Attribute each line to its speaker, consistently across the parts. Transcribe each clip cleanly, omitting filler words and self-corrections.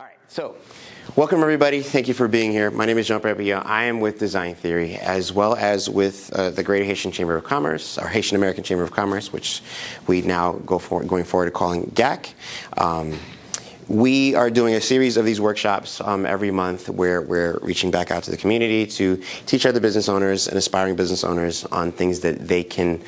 Speaker 1: All right, so welcome everybody. Thank you for being here. My name is Jean-Pierre Billon. I am with Design Theory as well as with the Greater Haitian Chamber of Commerce, or Haitian American Chamber of Commerce, which we now going forward calling GAC. We are doing a series of these workshops every month where we're reaching back out to the community to teach other business owners and aspiring business owners on things that they can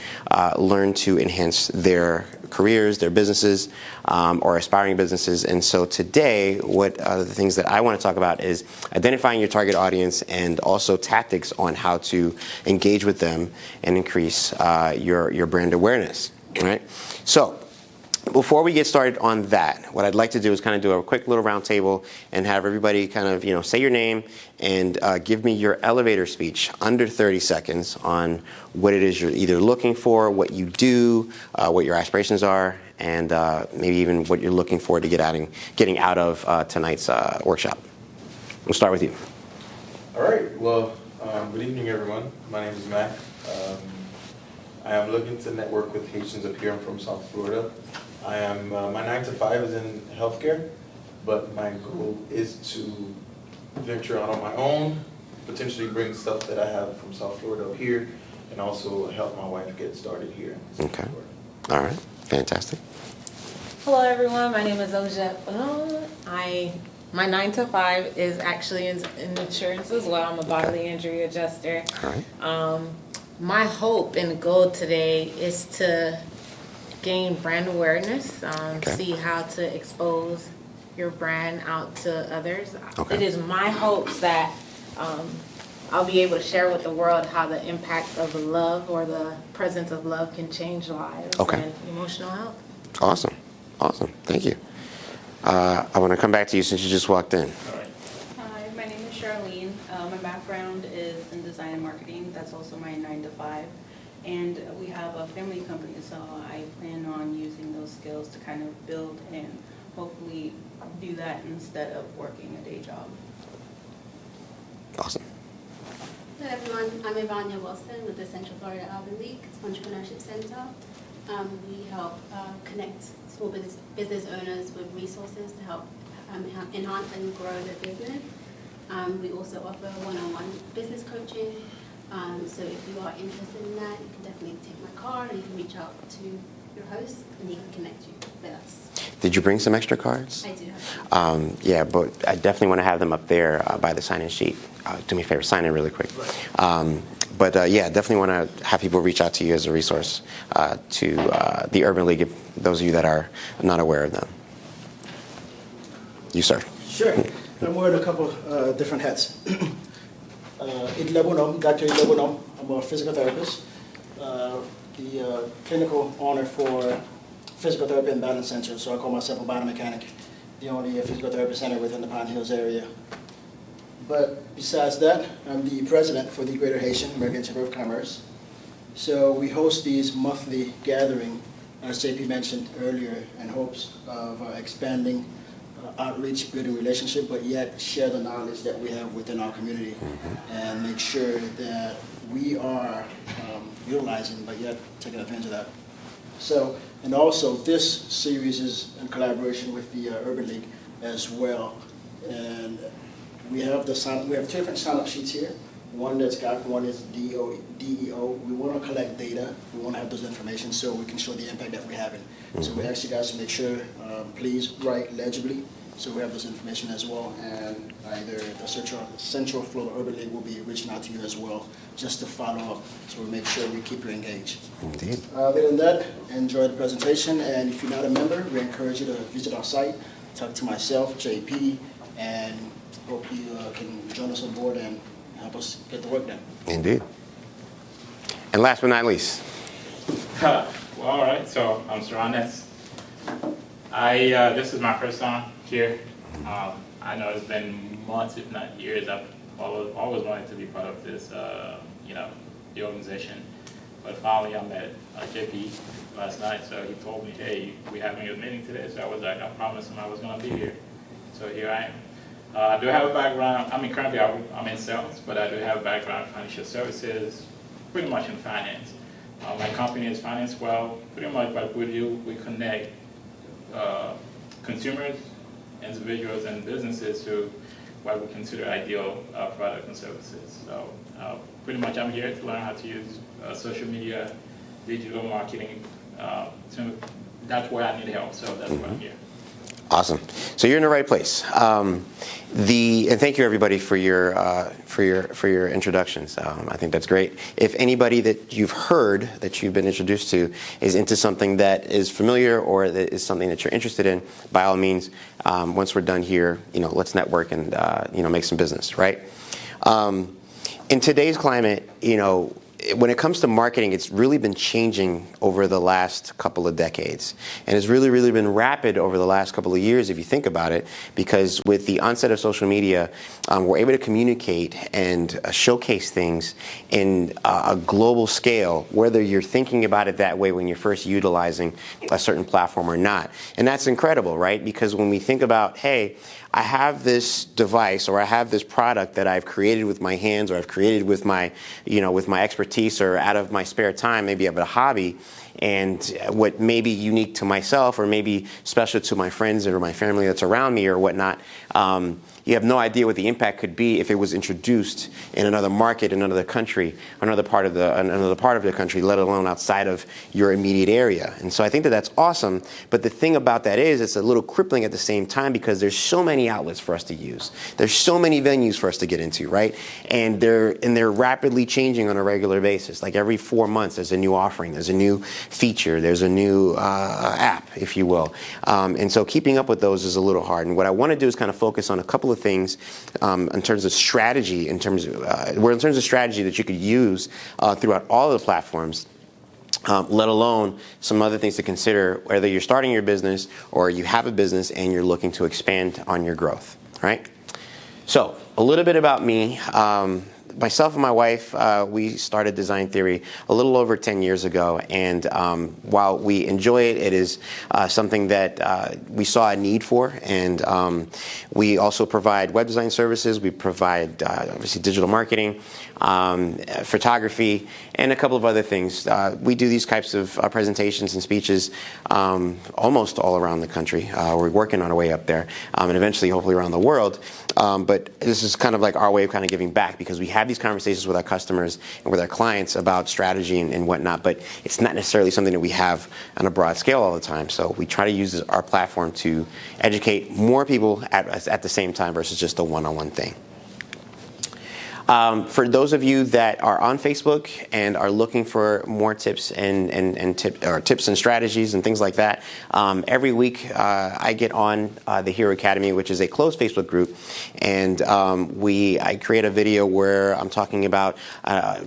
Speaker 1: learn to enhance their careers, their businesses, or aspiring businesses. And so today, what the things that I want to talk about is identifying your target audience and also tactics on how to engage with them and increase your brand awareness. All right? So before we get started on that, what I'd like to do is kind of do a quick little round table and have everybody kind of, say your name and give me your elevator speech under 30 seconds on what it is you're either looking for, what you do, what your aspirations are, and maybe even what you're looking for to getting out of tonight's workshop. We'll start with you.
Speaker 2: All right. Well, good evening, everyone. My name is Mac. I am looking to network with Haitians up here. I'm from South Florida. I am, my 9 to 5 is in healthcare, but my goal is to venture out on my own, potentially bring stuff that I have from South Florida up here, and also help my wife get started here.
Speaker 1: Okay. All right. Fantastic.
Speaker 3: Hello, everyone. My name is Ojette. My 9 to 5 is actually in insurance as well. I'm a bodily injury adjuster.
Speaker 1: All right.
Speaker 3: My hope and goal today is to gain brand awareness, see how to expose your brand out to others.
Speaker 1: Okay.
Speaker 3: It is my hopes that I'll be able to share with the world how the impact of love or the presence of love can change lives and emotional health.
Speaker 1: Awesome. Awesome. Thank you. I want to come back to you since you just walked in.
Speaker 2: All right.
Speaker 4: Hi, my name is Charlene. My background is in design and marketing. That's also my 9 to 5. And we have a family company, so I plan on using those skills to kind of build and hopefully do that instead of working a day job.
Speaker 1: Awesome.
Speaker 5: Hello everyone, I'm Ivania Wilson with the Central Florida Urban League Entrepreneurship Center. We help connect small business owners with resources to help enhance and grow their business. We also offer one-on-one business coaching. So if you are interested in that, you can definitely take my card and you can reach out to your host and he can connect you with us.
Speaker 1: Did you bring some extra cards?
Speaker 5: I do have
Speaker 1: Yeah, but I definitely want to have them up there by the sign-in sheet. Do me a favor, sign in really quick. But yeah, definitely want to have people reach out to you as a resource to the Urban League, if those of you that are not aware of them. You, sir.
Speaker 6: Sure. I'm wearing a couple different hats. Dr. Ilebunam, I'm a physical therapist. The clinical owner for Physical Therapy and Balance Center, so I call myself a biomechanic, the only physical therapy center within the Pine Hills area. But besides that, I'm the president for the Greater Haitian American Chamber of Commerce. So we host these monthly gatherings, as JP mentioned earlier, in hopes of expanding outreach, building relationship, but yet share the knowledge that we have within our community and make sure that we are utilizing, but yet taking advantage of that. So, and also this series is in collaboration with the Urban League as well. And we have two different sign-up sheets here. One that's got, one is DEO. We want to collect data. We want to have those information so we can show the impact that we're having. So we ask you guys to make sure, please write legibly, so we have this information as well. And either the Central Florida Urban League will be reaching out to you as well, just to follow up, so we make sure we keep you engaged.
Speaker 1: Indeed.
Speaker 6: Other than that, enjoy the presentation. And if you're not a member, we encourage you to visit our site, talk to myself, JP, and hope you can join us on board and help us get the work done.
Speaker 1: Indeed. And last but not least.
Speaker 7: Well, all right. So I'm Saranes. This is my first time here. I know it's been months, if not years. I've always wanted to be part of this, the organization. But finally, I met JP last night. So he told me, "Hey, we're having a meeting today." So I was like, I promised him I was going to be here. So here I am. I do have a background, currently I'm in sales, but I do have a background in financial services, pretty much in finance. My company is Finance Well. Pretty much what we do, we connect consumers individuals and businesses to what we consider ideal products and services. So pretty much I'm here to learn how to use social media, digital marketing. That's where I need help, so that's why I'm here.
Speaker 1: Awesome. So you're in the right place. And thank you everybody for your introductions. I think that's great. If anybody that you've heard, that you've been introduced to, is into something that is familiar or that is something that you're interested in, by all means, once we're done here, let's network and make some business, right? In today's climate, when it comes to marketing, it's really been changing over the last couple of decades. And it's really, really been rapid over the last couple of years, if you think about it, because with the onset of social media, we're able to communicate and showcase things in a global scale, whether you're thinking about it that way when you're first utilizing a certain platform or not. And that's incredible, right? Because when we think about, hey, I have this device or I have this product that I've created with my hands or I've created with my expertise or out of my spare time, maybe I have a hobby, and what may be unique to myself or maybe special to my friends or my family that's around me or whatnot, you have no idea what the impact could be if it was introduced in another market, in another country, another part of the country, let alone outside of your immediate area. And so I think that that's awesome. But the thing about that is it's a little crippling at the same time because there's so many outlets for us to use. There's so many venues for us to get into, right? And they're rapidly changing on a regular basis. Like every 4 months, there's a new offering, there's a new feature, there's a new app, if you will. And so keeping up with those is a little hard. And what I want to do is kind of focus on a couple of things in terms of strategy, in terms of strategy that you could use throughout all of the platforms. Let alone some other things to consider, whether you're starting your business or you have a business and you're looking to expand on your growth, right? So a little bit about me. Myself and my wife, we started Design Theory a little over 10 years ago, and while we enjoy it, it is something that we saw a need for, and we also provide web design services. We provide obviously digital marketing, photography, and a couple of other things. We do these types of presentations and speeches almost all around the country. We're working on our way up there, and eventually hopefully around the world. But this is kind of like our way of kind of giving back, because we have these conversations with our customers and with our clients about strategy and whatnot, but it's not necessarily something that we have on a broad scale all the time. So we try to use our platform to educate more people at the same time versus just a one-on-one thing. For those of you that are on Facebook and are looking for more tips and tips and strategies and things like that, every week I get on the Hero Academy, which is a closed Facebook group, and I create a video where I'm talking about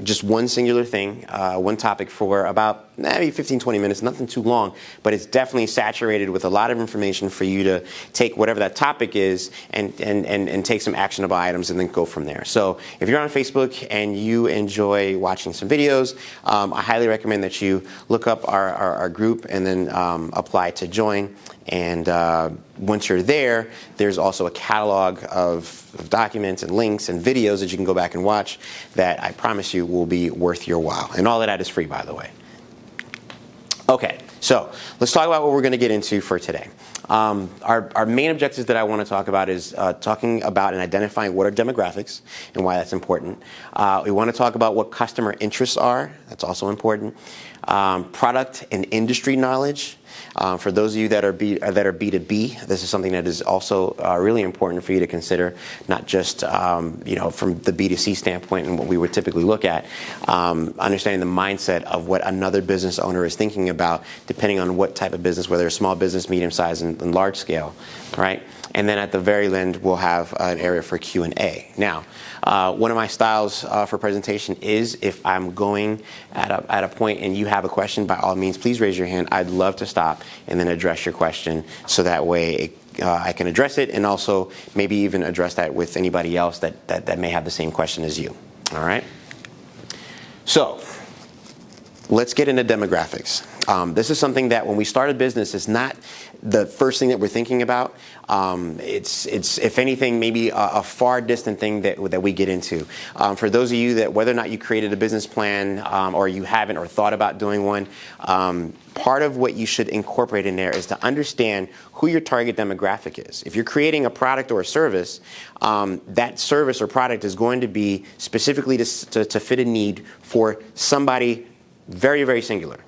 Speaker 1: just one singular thing, one topic for about maybe 15-20 minutes, nothing too long, but it's definitely saturated with a lot of information for you to take whatever that topic is and take some actionable items and then go from there. So if you're on Facebook and you enjoy watching some videos, I highly recommend that you look up our group and then apply to join. And once you're there, there's also a catalog of documents and links and videos that you can go back and watch that I promise you will be worth your while. And all of that is free, by the way. Okay, so let's talk about what we're going to get into for today. Our main objectives that I want to talk about is talking about and identifying what are demographics and why that's important. We want to talk about what customer interests are. That's also important. Product and industry knowledge. For those of you that are B2B, this is something that is also really important for you to consider, not just from the B2C standpoint and what we would typically look at, understanding the mindset of what another business owner is thinking about, depending on what type of business, whether it's small business, medium size, and large scale, right? And then at the very end, we'll have an area for Q&A. Now, one of my styles for presentation is if I'm going at a point and you have a question, by all means, please raise your hand. I'd love to stop and then address your question so that way I can address it and also maybe even address that with anybody else that may have the same question as you. All right? So, let's get into demographics. This is something that when we start a business is not the first thing that we're thinking about. It's if anything, maybe a far distant thing that we get into. For those of you that whether or not you created a business plan or you haven't or thought about doing one, part of what you should incorporate in there is to understand who your target demographic is. If you're creating a product or a service, that service or product is going to be specifically to fit a need for somebody very, very singular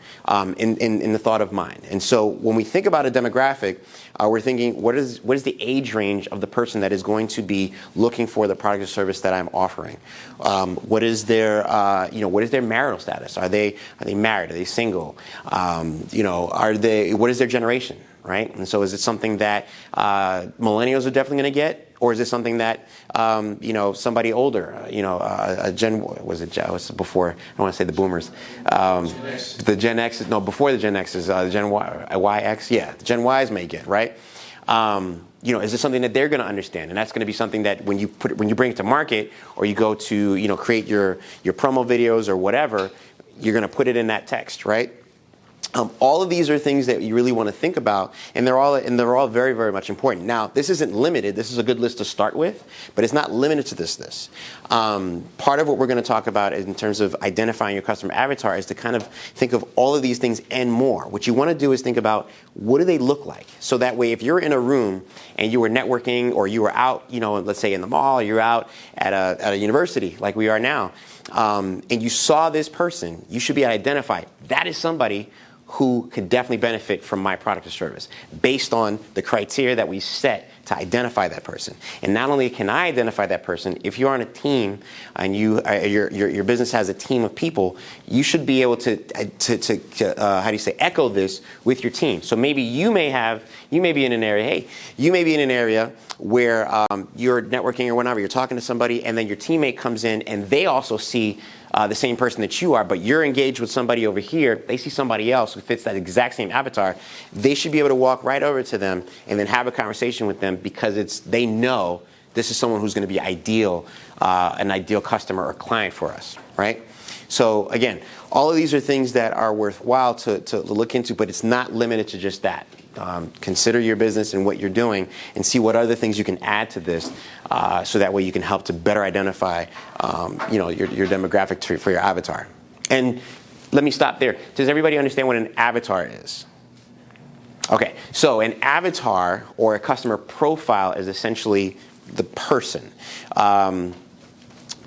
Speaker 1: in the thought of mind. And so when we think about a demographic, we're thinking, what is the age range of the person that is going to be looking for the product or service that I'm offering? What is their what is their marital status? Are they married? Are they single? What is their generation? Right? And so is it something that millennials are definitely going to get? Or is it something that somebody older, a Gen was before? I don't want to say the boomers, the Gen X. No, before the Gen X is Gen Y, X. Yeah, the Gen Ys may get right. Is it something that they're going to understand? And that's going to be something that when you bring it to market, or you go to create your promo videos or whatever, you're going to put it in that text, right? All of these are things that you really want to think about, and they're all very, very much important. Now, this isn't limited. This is a good list to start with, but it's not limited to this. Part of what we're going to talk about in terms of identifying your customer avatar is to kind of think of all of these things and more. What you want to do is think about, what do they look like? So that way, if you're in a room and you were networking, or you were out, let's say in the mall, or you're out at a university like we are now, and you saw this person, you should be able to identify that is somebody who could definitely benefit from my product or service based on the criteria that we set to identify that person. And not only can I identify that person, if you're on a team and your business has a team of people, you should be able to echo this with your team. So maybe you may be in an area, where you're networking or whatever, you're talking to somebody, and then your teammate comes in and they also see the same person that you are, but you're engaged with somebody over here. They see somebody else who fits that exact same avatar. They should be able to walk right over to them and then have a conversation with them, because they know this is someone who's going to be an ideal customer or client for us, right? So again, all of these are things that are worthwhile to look into, but it's not limited to just that. Consider your business and what you're doing, and see what other things you can add to this, so that way you can help to better identify your demographic for your avatar. And let me stop there. Does everybody understand what an avatar is? Okay, so an avatar or a customer profile is essentially the person.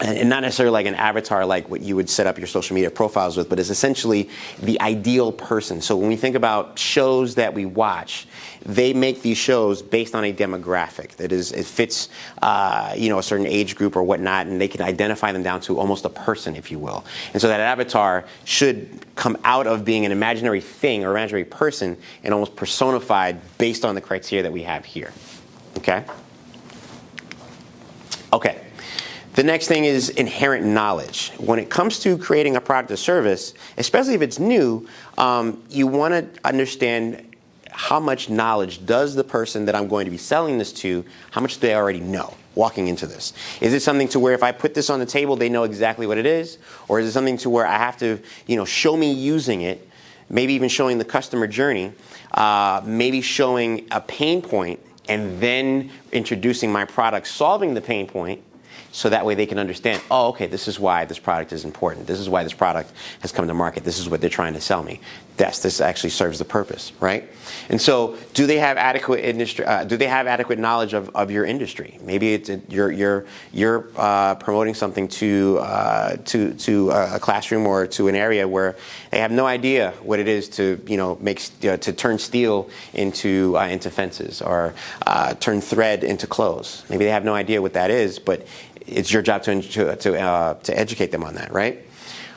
Speaker 1: And not necessarily like an avatar like what you would set up your social media profiles with, but it's essentially the ideal person. So when we think about shows that we watch, they make these shows based on a demographic. That is, it fits a certain age group or whatnot, and they can identify them down to almost a person, if you will. And so that avatar should come out of being an imaginary thing or imaginary person and almost personified based on the criteria that we have here. Okay? Okay. The next thing is inherent knowledge. When it comes to creating a product or service, especially if it's new, you want to understand how much knowledge does the person that I'm going to be selling this to, how much do they already know walking into this? Is it something to where if I put this on the table, they know exactly what it is? Or is it something to where I have to, show me using it, maybe even showing the customer journey, maybe showing a pain point, and then introducing my product solving the pain point, so that way they can understand, oh, okay, this is why this product is important. This is why this product has come to market. This is what they're trying to sell me. This actually serves the purpose, right? And so, do they have adequate knowledge of your industry? Maybe it's you're promoting something to a classroom or to an area where they have no idea what it is to to turn steel into fences, or turn thread into clothes. Maybe they have no idea what that is, but it's your job to educate them on that, right?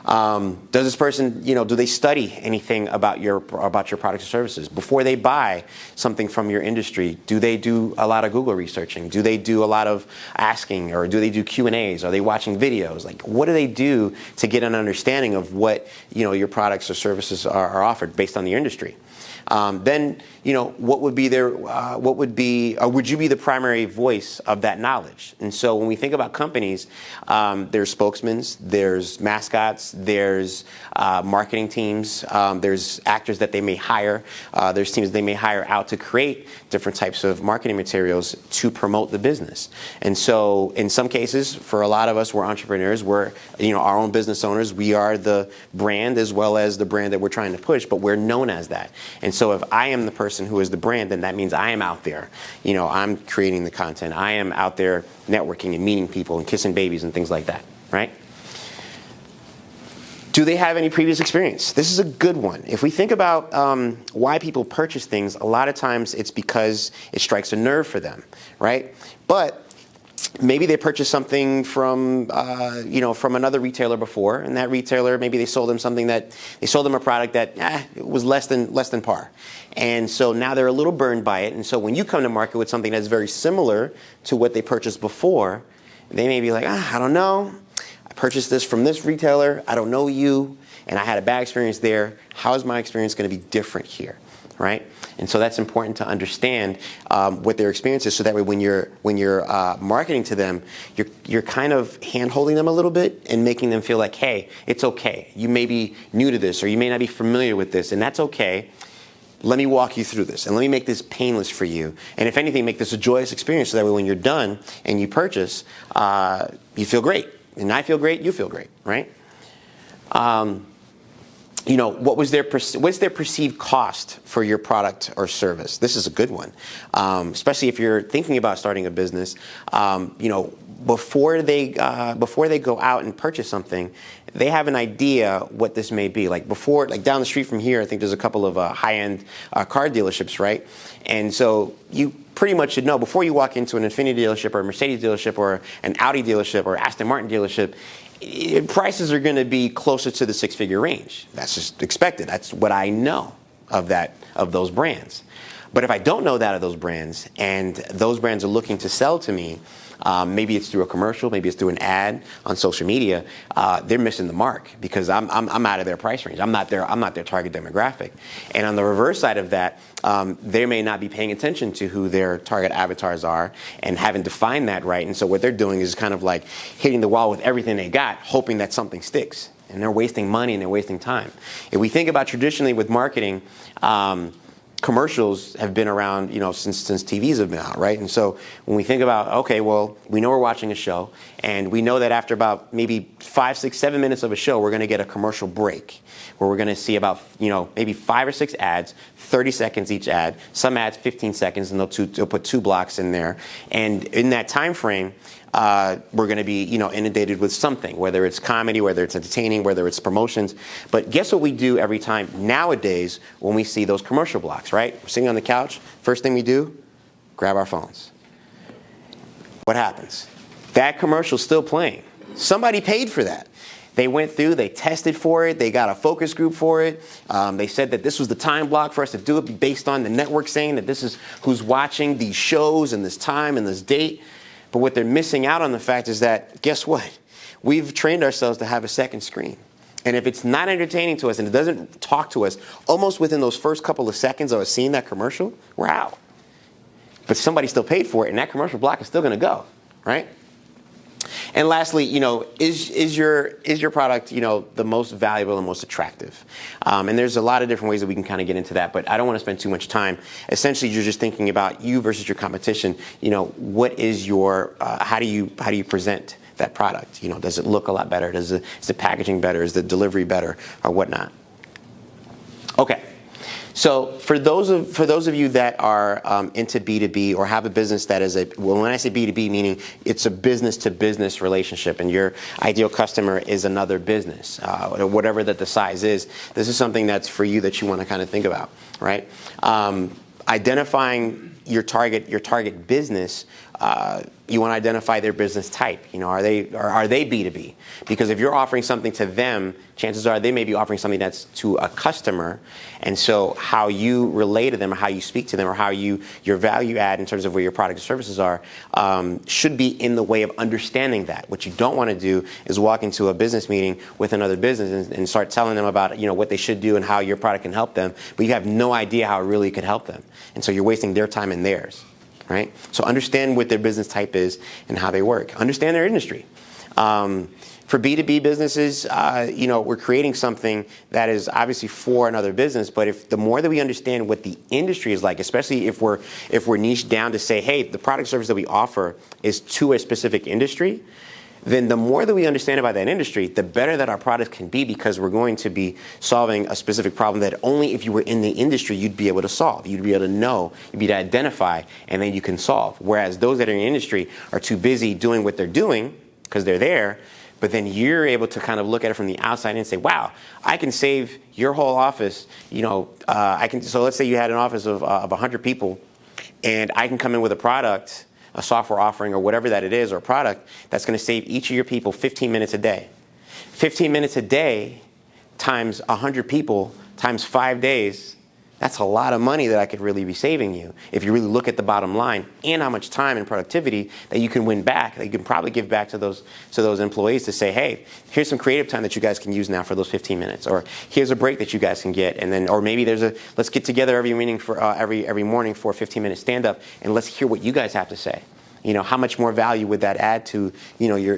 Speaker 1: Does this person, do they study anything about your products or services before they buy something from your industry? Do they do a lot of Google researching? Do they do a lot of asking, or do they do Q&As? Are they watching videos? Like, what do they do to get an understanding of what your products or services are offered based on the industry? Then, what would be would you be the primary voice of that knowledge? And so when we think about companies, there's spokesmen, there's mascots, there's marketing teams, there's actors that they may hire, there's teams they may hire out to create different types of marketing materials to promote the business. And so in some cases, for a lot of us, we're entrepreneurs, we're our own business owners, we are the brand as well as the brand that we're trying to push, but we're known as that. And so if I am the person who is the brand, then that means I am out there. I'm creating the content. I am out there networking and meeting people and kissing babies and things like that, right? Do they have any previous experience? This is a good one. If we think about why people purchase things, a lot of times it's because it strikes a nerve for them, right? But maybe they purchased something from another retailer before, and that retailer, maybe they sold them a product that it was less than par. And so now they're a little burned by it. And so when you come to market with something that's very similar to what they purchased before, they may be like, I don't know. I purchased this from this retailer. I don't know you, and I had a bad experience there. How is my experience going to be different here, right? And so that's important to understand what their experience is, so that way when you're marketing to them, you're kind of hand-holding them a little bit and making them feel like, hey, it's okay. You may be new to this, or you may not be familiar with this, and that's okay. Let me walk you through this, and let me make this painless for you. And if anything, make this a joyous experience, so that way when you're done and you purchase, you feel great. And I feel great, you feel great, right? What's their perceived cost for your product or service? This is a good one, especially if you're thinking about starting a business. Before they go out and purchase something, they have an idea what this may be. Like down the street from here, I think there's a couple of high-end car dealerships, right? And so you pretty much should know before you walk into an Infiniti dealership or a Mercedes dealership or an Audi dealership or Aston Martin dealership, prices are going to be closer to the six-figure range. That's just expected. That's what I know of those brands. But if I don't know that of those brands, and those brands are looking to sell to me, maybe it's through a commercial, maybe it's through an ad on social media, they're missing the mark, because I'm out of their price range. I'm not their target demographic. And on the reverse side of that, they may not be paying attention to who their target avatars are and haven't defined that right. And so what they're doing is kind of like hitting the wall with everything they got, hoping that something sticks. And they're wasting money and they're wasting time. If we think about traditionally with marketing, commercials have been around, since TVs have been out, right? And so when we think about, okay, well, we know we're watching a show, and we know that after about maybe 5, 6, 7 minutes of a show, we're going to get a commercial break, where we're going to see about, maybe 5 or 6 ads, 30 seconds each ad. Some ads 15 seconds, and they'll put 2 blocks in there. And in that time frame, we're going to be, inundated with something, whether it's comedy, whether it's entertaining, whether it's promotions. But guess what we do every time nowadays when we see those commercial blocks, right? We're sitting on the couch. First thing we do, grab our phones. What happens? That commercial's still playing. Somebody paid for that. They went through, they tested for it, they got a focus group for it. They said that this was the time block for us to do it based on the network saying that this is who's watching these shows and this time and this date. But what they're missing out on the fact is that, guess what? We've trained ourselves to have a second screen. And if it's not entertaining to us and it doesn't talk to us, almost within those first couple of seconds of us seeing that commercial, we're out. But somebody still paid for it, and that commercial block is still going to go, right? And lastly, is your product, the most valuable and most attractive? And there's a lot of different ways that we can kind of get into that, but I don't want to spend too much time. Essentially, you're just thinking about you versus your competition. What is your, how do you present that product? Does it look a lot better? Is the packaging better? Is the delivery better, or whatnot? Okay. So for those of you that are into B2B or have a business that is when I say B2B, meaning it's a business-to-business relationship, and your ideal customer is another business, whatever that the size is, this is something that's for you that you want to kind of think about, right? Identifying your target business, you want to identify their business type. Are they B2B? Because if you're offering something to them, chances are they may be offering something that's to a customer. And so how you relate to them, or how you speak to them, or how your value add in terms of where your products and services are, should be in the way of understanding that. What you don't want to do is walk into a business meeting with another business and start telling them about what they should do and how your product can help them, but you have no idea how it really could help them. And so you're wasting their time and theirs. Right? So understand what their business type is and how they work. Understand their industry. For B2B businesses, we're creating something that is obviously for another business. But if the more that we understand what the industry is like, especially if we're niched down to say, hey, the product service that we offer is to a specific industry, then the more that we understand about that industry, the better that our product can be, because we're going to be solving a specific problem that only if you were in the industry you'd be able to solve. You'd be able to know, you'd be able to identify, and then you can solve. Whereas those that are in the industry are too busy doing what they're doing because they're there, but then you're able to kind of look at it from the outside and say, wow, I can save your whole office. So let's say you had an office of 100 people, and I can come in with a product, a software offering or whatever that it is, or a product that's going to save each of your people 15 minutes a day. 15 minutes a day times 100 people times 5 days, that's a lot of money that I could really be saving you if you really look at the bottom line and how much time and productivity that you can win back, that you can probably give back to those employees to say, hey, here's some creative time that you guys can use now for those 15 minutes, or here's a break that you guys can get, and then, or maybe let's get together every morning for every morning for a 15-minute stand-up, and let's hear what you guys have to say. How much more value would that add to your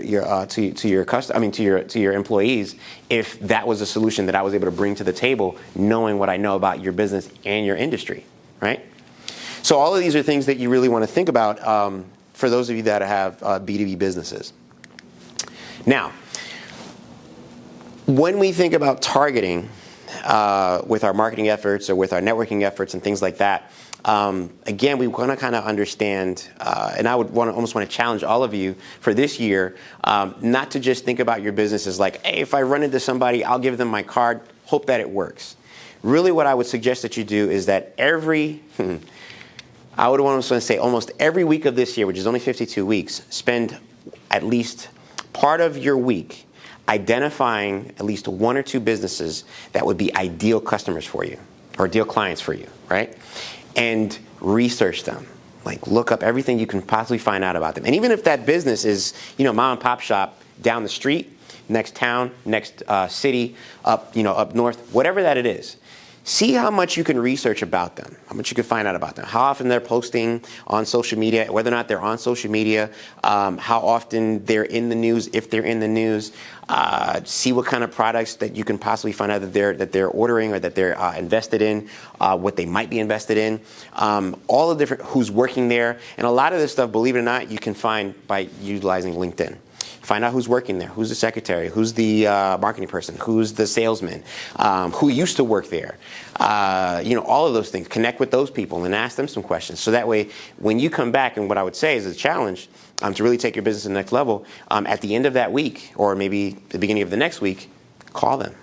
Speaker 1: employees if that was a solution that I was able to bring to the table, knowing what I know about your business and your industry, right? So all of these are things that you really want to think about for those of you that have B2B businesses. Now, when we think about targeting with our marketing efforts or with our networking efforts and things like that, again, we want to kind of understand, and I would almost want to challenge all of you for this year, not to just think about your business as like, hey, if I run into somebody, I'll give them my card, hope that it works. Really, what I would suggest that you do is that I would want to say almost every week of this year, which is only 52 weeks, spend at least part of your week identifying at least one or two businesses that would be ideal customers for you or ideal clients for you, right? And research them. Like, look up everything you can possibly find out about them. And even if that business is, mom and pop shop down the street, next town, next city, up north, whatever that it is, see how much you can research about them, how much you can find out about them, how often they're posting on social media, whether or not they're on social media, how often they're in the news, if they're in the news. See what kind of products that you can possibly find out that they're ordering or that they're invested in, what they might be invested in, all the different who's working there, and a lot of this stuff, believe it or not, you can find by utilizing LinkedIn. Find out who's working there, who's the secretary, who's the marketing person, who's the salesman, who used to work there. All of those things. Connect with those people and ask them some questions. So that way, when you come back, and what I would say is a challenge to really take your business to the next level, at the end of that week, or maybe the beginning of the next week, call them.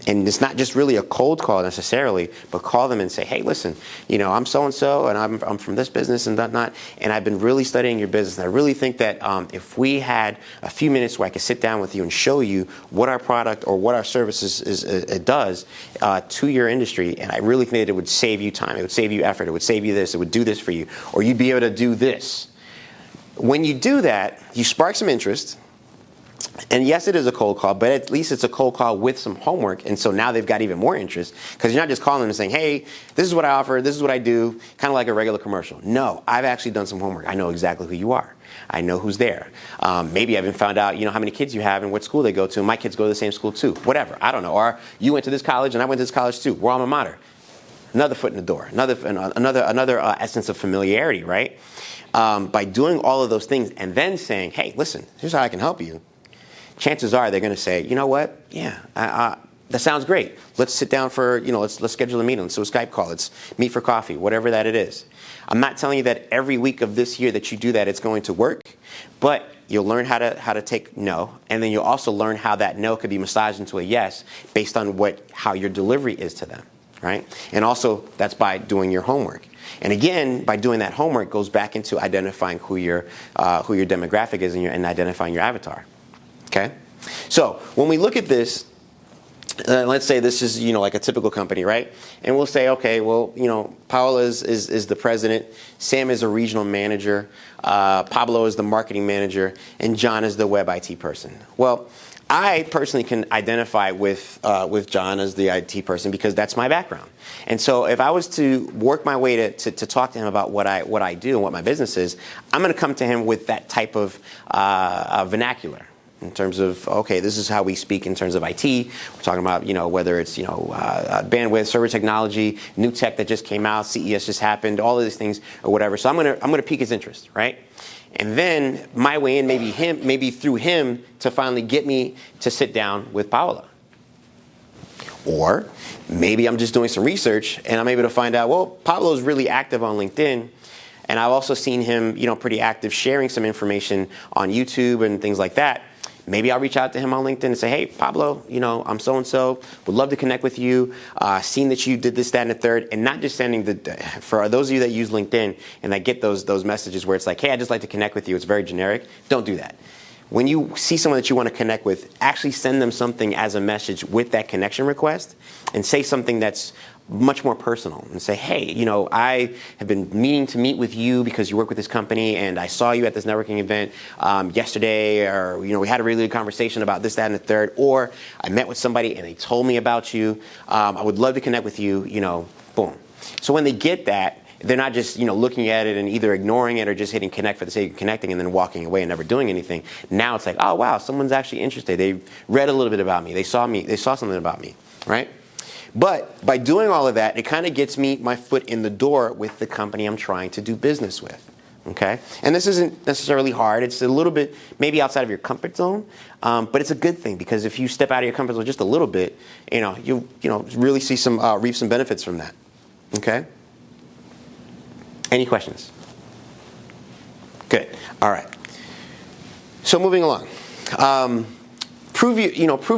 Speaker 1: And it's not just really a cold call necessarily, but call them and say, hey, listen, I'm so-and-so, and I'm from this business and whatnot, and I've been really studying your business. And I really think that if we had a few minutes where I could sit down with you and show you what our product or what our services it does to your industry, and I really think that it would save you time, it would save you effort, it would save you this, it would do this for you, or you'd be able to do this. When you do that, you spark some interest. And yes, it is a cold call, but at least it's a cold call with some homework. And so now they've got even more interest, because you're not just calling them and saying, hey, this is what I offer, this is what I do, kind of like a regular commercial. No, I've actually done some homework. I know exactly who you are. I know who's there. Maybe I even found out, how many kids you have and what school they go to. My kids go to the same school too. Whatever. I don't know. Or you went to this college and I went to this college too. We're alma mater. Another foot in the door. Another essence of familiarity, right? By doing all of those things and then saying, hey, listen, here's how I can help you. Chances are they're going to say, you know what? Yeah, that sounds great. Let's sit down for, let's schedule a meeting. Let's do a Skype call. Let's meet for coffee, whatever that it is. I'm not telling you that every week of this year that you do that, it's going to work, but you'll learn how to take no, and then you'll also learn how that no could be massaged into a yes based on how your delivery is to them, right? And also that's by doing your homework. And again, by doing that homework goes back into identifying who your demographic is and identifying your avatar. Okay, so when we look at this, let's say this is like a typical company, right? And we'll say, okay, well, Paola is the president, Sam is a regional manager, Pablo is the marketing manager, and John is the web IT person. Well, I personally can identify with John as the IT person because that's my background. And so if I was to work my way to talk to him about what I do and what my business is, I'm going to come to him with that type of vernacular. in terms of, okay, this is how we speak in terms of IT. We're talking about, whether it's, bandwidth, server technology, new tech that just came out, CES just happened, all of these things or whatever. So I'm gonna pique his interest, right? And then my way in, maybe through him to finally get me to sit down with Paola. Or maybe I'm just doing some research and I'm able to find out, well, Pablo's really active on LinkedIn. And I've also seen him, pretty active sharing some information on YouTube and things like that. Maybe I'll reach out to him on LinkedIn and say, hey, Pablo, I'm so-and-so, would love to connect with you, seen that you did this, that, and the third, and not just sending for those of you that use LinkedIn and that get those messages where it's like, hey, I'd just like to connect with you, it's very generic, don't do that. When you see someone that you want to connect with, actually send them something as a message with that connection request and say something that's much more personal and say, hey, I have been meaning to meet with you because you work with this company and I saw you at this networking event yesterday, or, we had a really good conversation about this, that, and the third, or I met with somebody and they told me about you. I would love to connect with you, boom. So when they get that, they're not just, looking at it and either ignoring it or just hitting connect for the sake of connecting and then walking away and never doing anything. Now it's like, oh, wow, someone's actually interested. They read a little bit about me. They saw something about me, right? But by doing all of that, it kind of gets me my foot in the door with the company I'm trying to do business with, okay? And this isn't necessarily hard. It's a little bit maybe outside of your comfort zone, but it's a good thing because if you step out of your comfort zone just a little bit, you really see reap some benefits from that, okay? Any questions? Good. All right. So moving along. Prove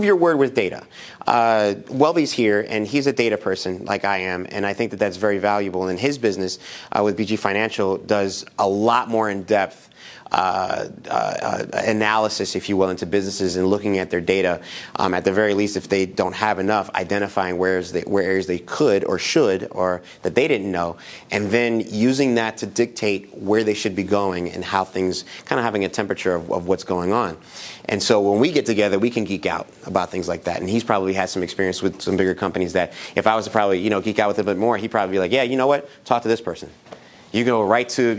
Speaker 1: your word with data. Welby's here, and he's a data person like I am, and I think that that's very valuable. And his business with BG Financial does a lot more in-depth analysis, if you will, into businesses and looking at their data. At the very least, if they don't have enough, identifying where areas they could or should or that they didn't know, and then using that to dictate where they should be going and how things, kind of having a temperature of what's going on. And so when we get together, we can geek out about things like that. And he's probably had some experience with some bigger companies that if I was to probably, geek out with a bit more, he'd probably be like, yeah, you know what? Talk to this person. You go right to,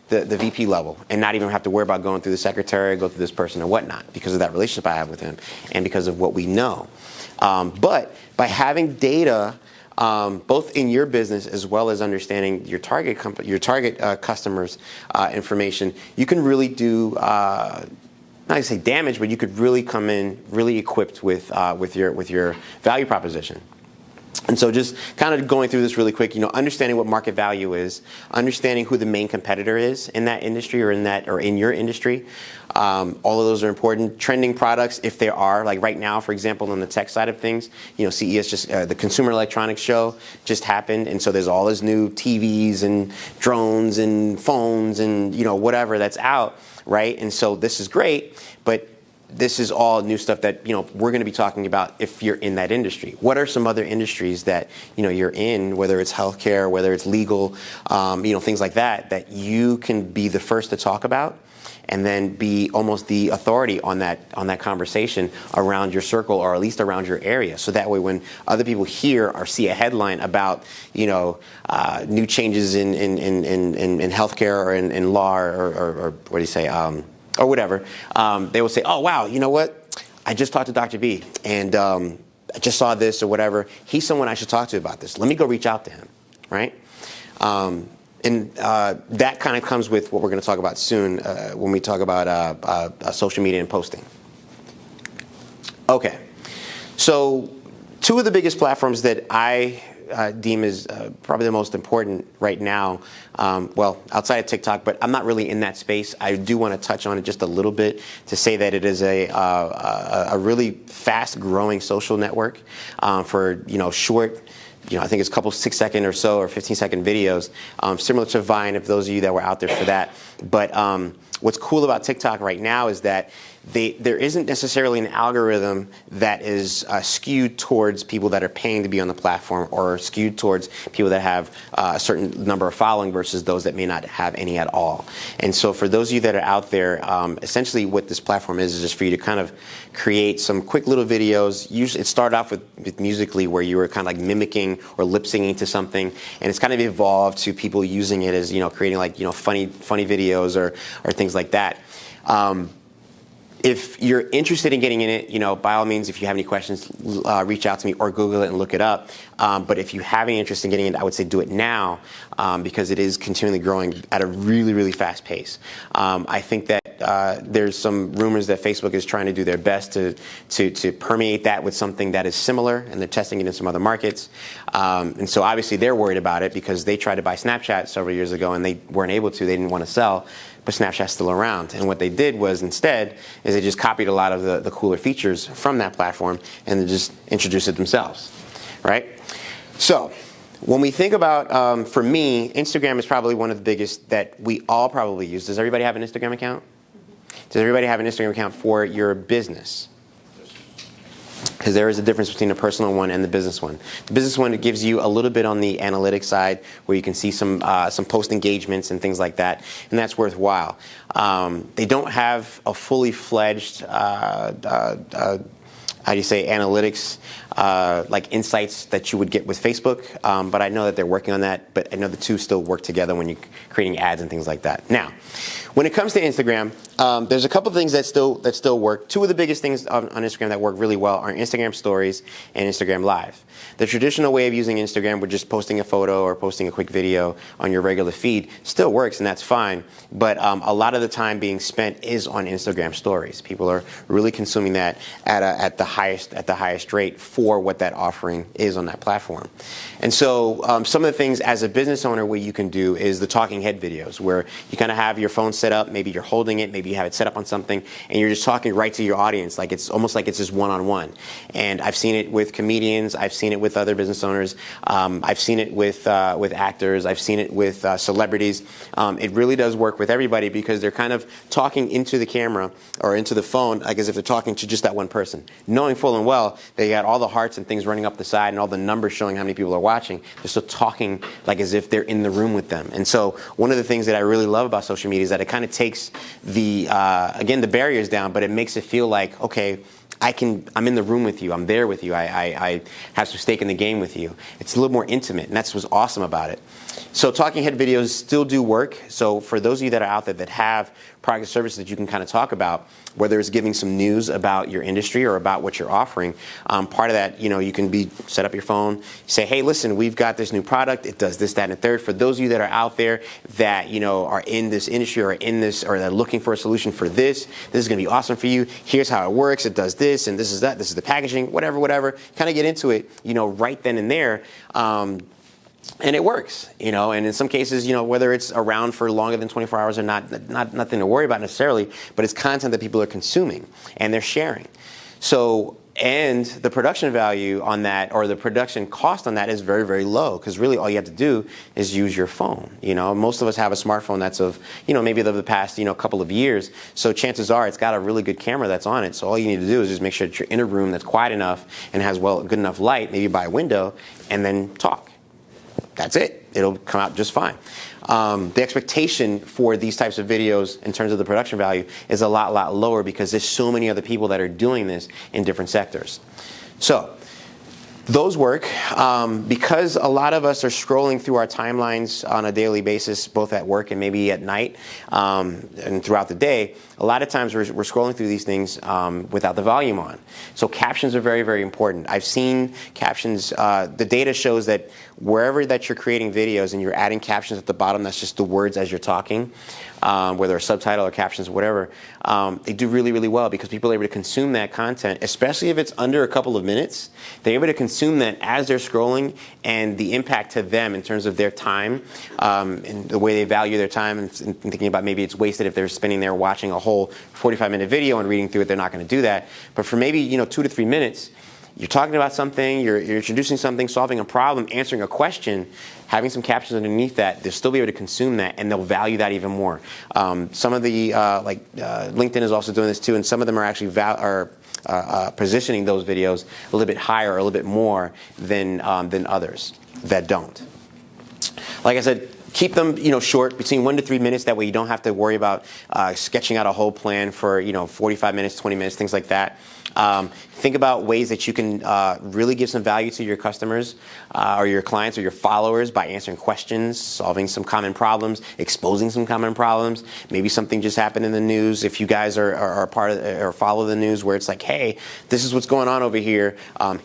Speaker 1: the VP level and not even have to worry about going through the secretary, go through this person or whatnot because of that relationship I have with him and because of what we know. But by having data, both in your business as well as understanding your target customers' information, you can really do not to say damage, but you could really come in really equipped with your value proposition. And so just kind of going through this really quick, understanding what market value is, understanding who the main competitor is in that industry or in your industry. All of those are important. Trending products, if there are, like right now, for example, on the tech side of things, CES just, the Consumer Electronics Show just happened. And so there's all this new TVs and drones and phones and, whatever that's out, right? And so this is great, but this is all new stuff that we're going to be talking about if you're in that industry. What are some other industries that you're in, whether it's healthcare, whether it's legal, things like that you can be the first to talk about, and then be almost the authority on that conversation around your circle or at least around your area. So that way, when other people hear or see a headline about new changes in healthcare or in law or what do you say? Or whatever, they will say, oh, wow, you know what? I just talked to Dr. B, and I just saw this or whatever. He's someone I should talk to about this. Let me go reach out to him, right? And that kind of comes with what we're going to talk about soon when we talk about social media and posting. Okay, so two of the biggest platforms that I deem is probably the most important right now, outside of TikTok, but I'm not really in that space. I do want to touch on it just a little bit to say that it is a really fast-growing social network for short. I think it's a couple 6-second or so or 15-second videos, similar to Vine, if those of you that were out there for that. But what's cool about TikTok right now is that there isn't necessarily an algorithm that is skewed towards people that are paying to be on the platform or skewed towards people that have a certain number of following versus those that may not have any at all. And so for those of you that are out there, essentially what this platform is just for you to kind of create some quick little videos. Usually it started off with Musical.ly, where you were kind of like mimicking or lip singing to something, and it's kind of evolved to people using it as creating like funny videos or things like that. If you're interested in getting in it, by all means, if you have any questions, reach out to me or Google it and look it up. But if you have any interest in getting it, I would say do it now because it is continually growing at a really, really fast pace. I think that there's some rumors that Facebook is trying to do their best to permeate that with something that is similar, and they're testing it in some other markets. And so obviously they're worried about it because they tried to buy Snapchat several years ago and they weren't able to. They didn't want to sell. But Snapchat's still around. And what they did was instead is they just copied a lot of the cooler features from that platform and they just introduced it themselves, right? So when we think about, for me, Instagram is probably one of the biggest that we all probably use. Does everybody have an Instagram account? Does everybody have an Instagram account for your business? Because there is a difference between the personal one and the business one. The business one, it gives you a little bit on the analytics side where you can see some post engagements and things like that, and that's worthwhile. They don't have a fully fledged analytics, like insights that you would get with Facebook. But I know that they're working on that. But I know the two still work together when you're creating ads and things like that. Now, when it comes to Instagram, there's a couple of things that still work. Two of the biggest things on Instagram that work really well are Instagram Stories and Instagram Live. The traditional way of using Instagram, with just posting a photo or posting a quick video on your regular feed, still works, and that's fine. But a lot of the time being spent is on Instagram Stories. People are really consuming that at the highest rate for what that offering is on that platform. And so some of the things as a business owner what you can do is the talking head videos, where you kind of have your phone set up, maybe you're holding it, maybe you have it set up on something, and you're just talking right to your audience, like it's almost like it's just one-on-one. And I've seen it with comedians, I've seen it with other business owners, I've seen it with actors, I've seen it with celebrities. It really does work with everybody because they're kind of talking into the camera or into the phone like as if they're talking to just that one person, knowing full and well they got all the hearts and things running up the side and all the numbers showing how many people are watching. They're still talking like as if they're in the room with them. And so one of the things that I really love about social media is that it kind of takes the barriers down, but it makes it feel like, okay, I'm in the room with you, I'm there with you, I have some stake in the game with you. It's a little more intimate, and that's what's awesome about it. So talking head videos still do work. So for those of you that are out there that have product or services that you can kind of talk about, whether it's giving some news about your industry or about what you're offering, part of that, you can set up your phone, say, hey, listen, we've got this new product, it does this, that, and the third. For those of you that are out there that, are in this industry or they're looking for a solution for this is going to be awesome for you. Here's how it works, it does this, and this is that, this is the packaging, whatever. Kind of get into it, right then and there. And it works, and in some cases, whether it's around for longer than 24 hours or not, nothing to worry about necessarily, but it's content that people are consuming and they're sharing. So, and the production value on that, or the production cost on that, is very, very low, because really all you have to do is use your phone. Most of us have a smartphone that's of, maybe of the past, couple of years. So chances are it's got a really good camera that's on it. So all you need to do is just make sure that you're in a room that's quiet enough and has good enough light, maybe by a window, and then talk. That's it. It'll come out just fine. The expectation for these types of videos in terms of the production value is a lot lower because there's so many other people that are doing this in different sectors. So those work because a lot of us are scrolling through our timelines on a daily basis, both at work and maybe at night and throughout the day. A lot of times we're scrolling through these things without the volume on. So captions are very, very important. I've seen captions, the data shows that wherever that you're creating videos and you're adding captions at the bottom, that's just the words as you're talking, whether it's subtitle or captions or whatever, they do really, really well because people are able to consume that content, especially if it's under a couple of minutes. They're able to consume that as they're scrolling, and the impact to them in terms of their time and the way they value their time, and thinking about maybe it's wasted if they're spending there watching a whole 45-minute video and reading through it. They're not going to do that. But for maybe 2 to 3 minutes, you're talking about something, you're introducing something, solving a problem, answering a question, having some captions underneath that, they'll still be able to consume that, and they'll value that even more. Some of the, LinkedIn is also doing this too, and some of them are actually positioning those videos a little bit higher or a little bit more than others that don't. Like I said, keep them, short, between 1 to 3 minutes. That way you don't have to worry about sketching out a whole plan for, 45 minutes, 20 minutes, things like that. Think about ways that you can really give some value to your customers or your clients or your followers by answering questions, solving some common problems, exposing some common problems. Maybe something just happened in the news. If you guys are part of or follow the news, where it's like, hey, this is what's going on over here.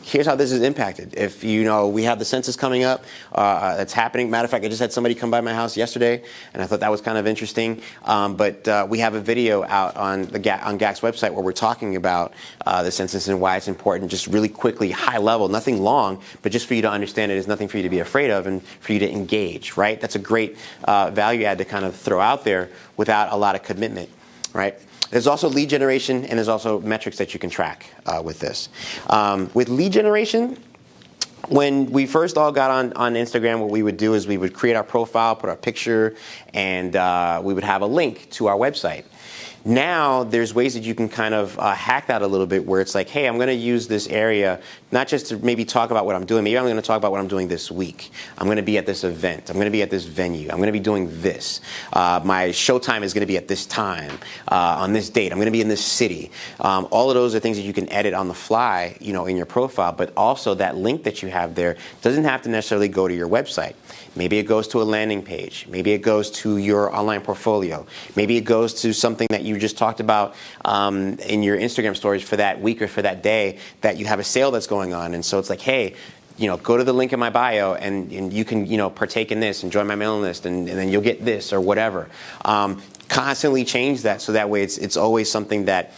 Speaker 1: Here's how this is impacted. If we have the census coming up, that's happening. Matter of fact, I just had somebody come by my house yesterday, and I thought that was kind of interesting. But we have a video out on GAC's website where we're talking about the census and why it's important, just really quickly, high level, nothing long, but just for you to understand it. There's nothing for you to be afraid of and for you to engage, right? That's a great value add to kind of throw out there without a lot of commitment, right? There's also lead generation, and there's also metrics that you can track with this. With lead generation, when we first all got on Instagram, what we would do is we would create our profile, put our picture, and we would have a link to our website. Now, there's ways that you can kind of hack that a little bit where it's like, hey, I'm going to use this area not just to maybe talk about what I'm doing. Maybe I'm going to talk about what I'm doing this week. I'm going to be at this event. I'm going to be at this venue. I'm going to be doing this. My showtime is going to be at this time, on this date. I'm going to be in this city. All of those are things that you can edit on the fly, in your profile. But also that link that you have there doesn't have to necessarily go to your website. Maybe it goes to a landing page. Maybe it goes to your online portfolio. Maybe it goes to something that you just talked about in your Instagram stories for that week or for that day that you have a sale that's going on. And so it's like, hey, go to the link in my bio and you can, partake in this and join my mailing list and then you'll get this or whatever. Constantly change that so that way it's always something that